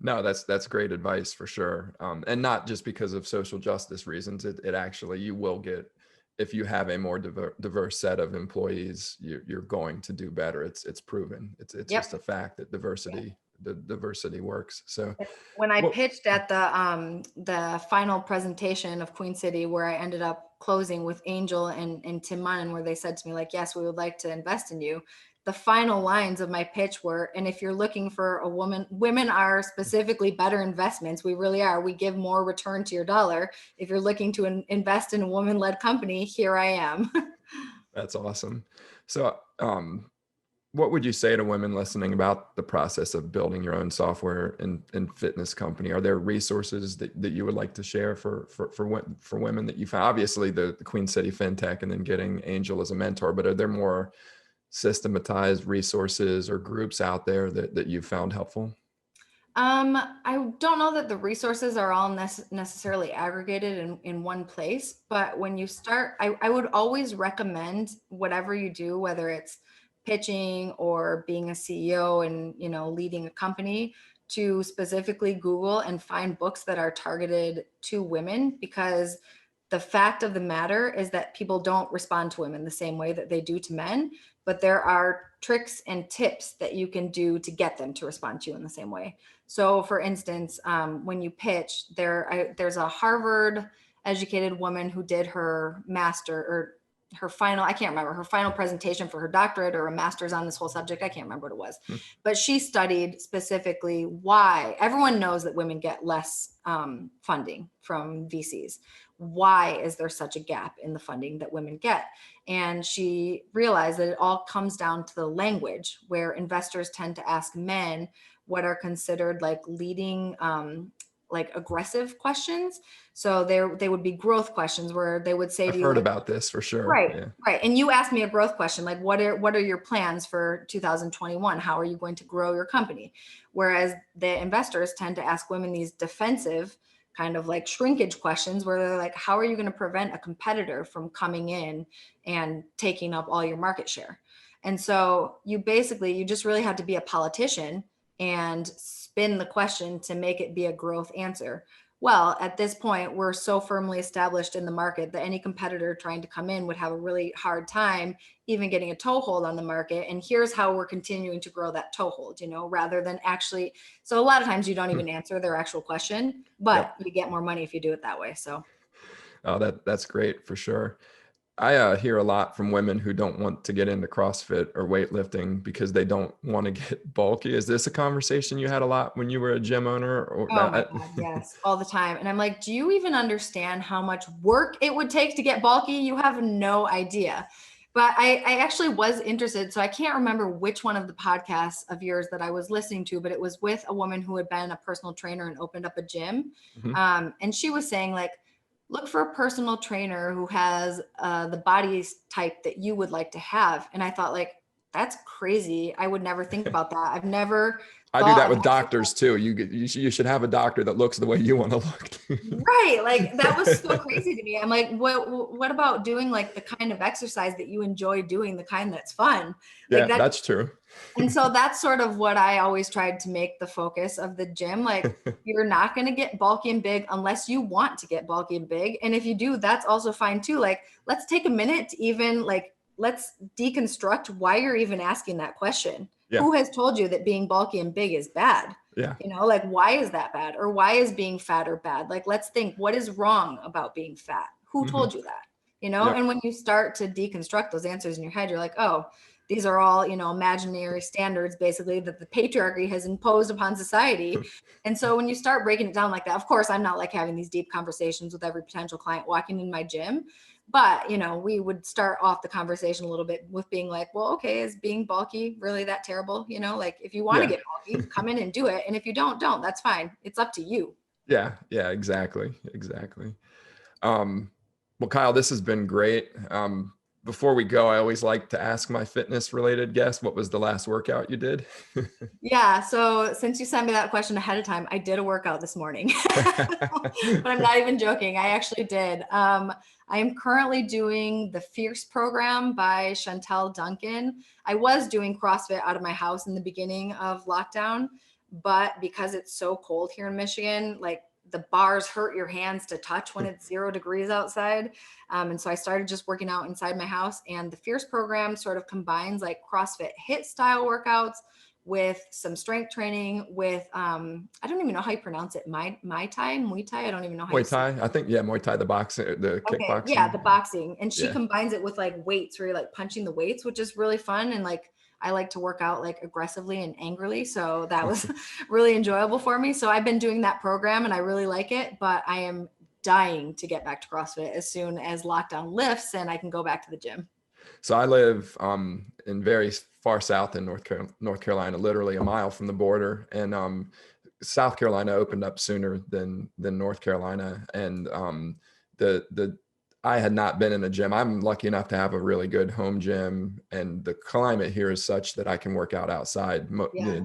A: No, that's great advice for sure. And not just because of social justice reasons. It actually, you will get, if you have a more diverse set of employees, you're going to do better. It's proven. It's
C: Yep.
A: just a fact that the diversity works. So
C: when I
A: well,
C: pitched at the final presentation of Queen City, where I ended up closing with Angel and Tim Munn, where they said to me like, yes, we would like to invest in you. the final lines of my pitch were, and if you're looking for a woman, women are specifically better investments. We really are. We give more return to your dollar. If you're looking to invest in a woman-led company, here I am.
A: That's awesome. So, what would you say to women listening about the process of building your own software and fitness company? Are there resources that you would like to share for women that you found? Obviously, the Queen City FinTech and then getting Angel as a mentor, but are there more systematized resources or groups out there that you've found helpful?
C: I don't know that the resources are all necessarily aggregated in one place, but when you start, I would always recommend whatever you do, whether it's pitching or being a CEO and, you know, leading a company, to specifically Google and find books that are targeted to women, because the fact of the matter is that people don't respond to women the same way that they do to men, but there are tricks and tips that you can do to get them to respond to you in the same way. So for instance, when you pitch, there's a Harvard educated woman who did her master or her final, I can't remember, her final presentation for her doctorate or a master's on this whole subject. I can't remember what it was, but she studied specifically why everyone knows that women get less funding from VCs. Why is there such a gap in the funding that women get? And she realized that it all comes down to the language, where investors tend to ask men what are considered like leading, like aggressive questions. So they would be growth questions where they would say
A: I've
C: to you,
A: heard
C: like,
A: about this for sure.
C: right,
A: Yeah.
C: right. And you asked me a growth question, like what are your plans for 2021? How are you going to grow your company? Whereas the investors tend to ask women these defensive kind of like shrinkage questions where they're like, how are you going to prevent a competitor from coming in and taking up all your market share? And so you just really have to be a politician and spin the question to make it be a growth answer. Well, at this point, we're so firmly established in the market that any competitor trying to come in would have a really hard time even getting a toehold on the market. And here's how we're continuing to grow that toehold, you know, rather than actually. So a lot of times you don't even answer their actual question, but you get more money if you do it that way. So.
A: Oh, that's great for sure. I hear a lot from women who don't want to get into CrossFit or weightlifting because they don't want to get bulky. Is this a conversation you had a lot when you were a gym owner? Or
C: Oh my God, yes, all the time. And I'm like, do you even understand how much work it would take to get bulky? You have no idea. But I actually was interested. So I can't remember which one of the podcasts of yours that I was listening to, but it was with a woman who had been a personal trainer and opened up a gym. And she was saying, like, look for a personal trainer who has the body type that you would like to have. And I thought, like, that's crazy. I would never think about that. I've never
A: I do that with doctors too. You should have a doctor that looks the way you want to look.
C: Right. Like that was so crazy to me. I'm like, what about doing like the kind of exercise that you enjoy doing, the kind that's fun? Like
A: Yeah, that's true.
C: And so that's sort of what I always tried to make the focus of the gym. Like you're not going to get bulky and big unless you want to get bulky and big. And if you do, that's also fine too. Like, let's take a minute to even like, let's deconstruct why you're even asking that question. Yeah. Who has told you that being bulky and big is bad?
A: Yeah.
C: You know, like, why is that bad? Or why is being fat or bad? Like, let's think, what is wrong about being fat? Who told you that? You know, and when you start to deconstruct those answers in your head, you're like, oh, these are all, you know, imaginary standards basically that the patriarchy has imposed upon society. And so when you start breaking it down like that, of course, I'm not like having these deep conversations with every potential client walking in my gym. But, you know, we would start off the conversation a little bit with being like, well, okay, is being bulky really that terrible? You know, like if you want to get bulky, come in and do it. And if you don't, that's fine. It's up to you.
A: Yeah. Yeah, exactly. Well, Kyle, this has been great. Before we go, I always like to ask my fitness related guests, what was the last workout you did?
C: Yeah. So since you sent me that question ahead of time, I did a workout this morning, but I'm not even joking. I actually did. I am currently doing the Fierce program by Chantel Duncan. I was doing CrossFit out of my house in the beginning of lockdown, but because it's so cold here in Michigan, like the bars hurt your hands to touch when it's 0 degrees outside. And so I started just working out inside my house, and the Fierce program sort of combines like CrossFit HIIT style workouts with some strength training with, I don't even know how you pronounce it. Muay Thai. I don't even know how
A: Muay Thai. I think, yeah, Muay Thai, the boxing, the kickboxing.
C: Yeah, the boxing. And she combines it with like weights where you're like punching the weights, which is really fun. And like, I like to work out like aggressively and angrily. So that was really enjoyable for me. So I've been doing that program and I really like it, but I am dying to get back to CrossFit as soon as lockdown lifts and I can go back to the gym.
A: So I live in very far south in North Carolina, literally a mile from the border, and South Carolina opened up sooner than North Carolina, and the I had not been in a gym. I'm lucky enough to have a really good home gym, and the climate here is such that I can work out outside
C: Yeah.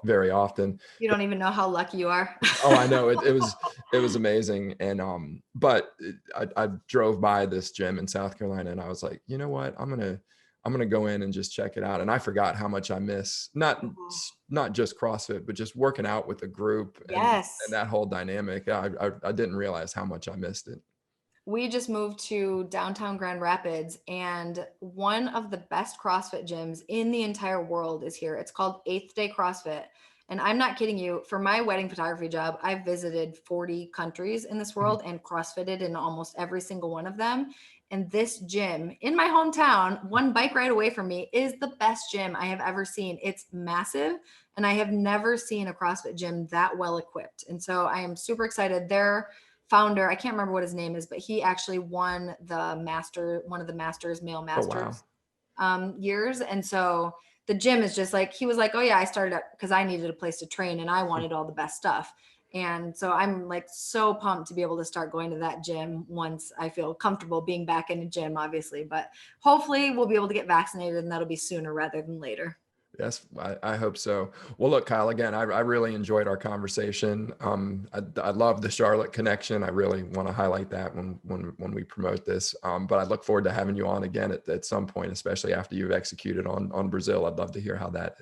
A: very often.
C: You don't even know how lucky you are.
A: Oh, I know it was amazing, and but I drove by this gym in South Carolina, and I was like, you know what, I'm gonna go in and just check it out, and I forgot how much I miss not just CrossFit, but just working out with a group and
C: Yes.
A: that whole dynamic. I didn't realize how much I missed it.
C: We just moved to downtown Grand Rapids, and one of the best CrossFit gyms in the entire world is here. It's called Eighth Day CrossFit. And I'm not kidding you. For my wedding photography job, I've visited 40 countries in this world and CrossFitted in almost every single one of them. And this gym in my hometown, one bike ride away from me, is the best gym I have ever seen. It's massive, and I have never seen a CrossFit gym that well equipped. And so I am super excited. Their founder, I can't remember what his name is, but he actually won one of the masters, male masters, years. And so the gym is just like, he was like, oh yeah, I started up because I needed a place to train and I wanted all the best stuff. And so I'm like so pumped to be able to start going to that gym once I feel comfortable being back in the gym, obviously, but hopefully we'll be able to get vaccinated and that'll be sooner rather than later.
A: Yes, I hope so. Well, look, Kyle, again, I really enjoyed our conversation. I love the Charlotte connection. I really want to highlight that when we promote this. But I look forward to having you on again at some point, especially after you've executed on Brazil. I'd love to hear how that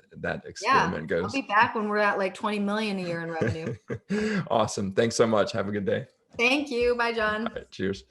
A: experiment
C: I'll
A: goes.
C: be back when we're at like 20 million a year in revenue.
A: Awesome. Thanks so much. Have a good day.
C: Thank you. Bye, John.
A: All right, cheers.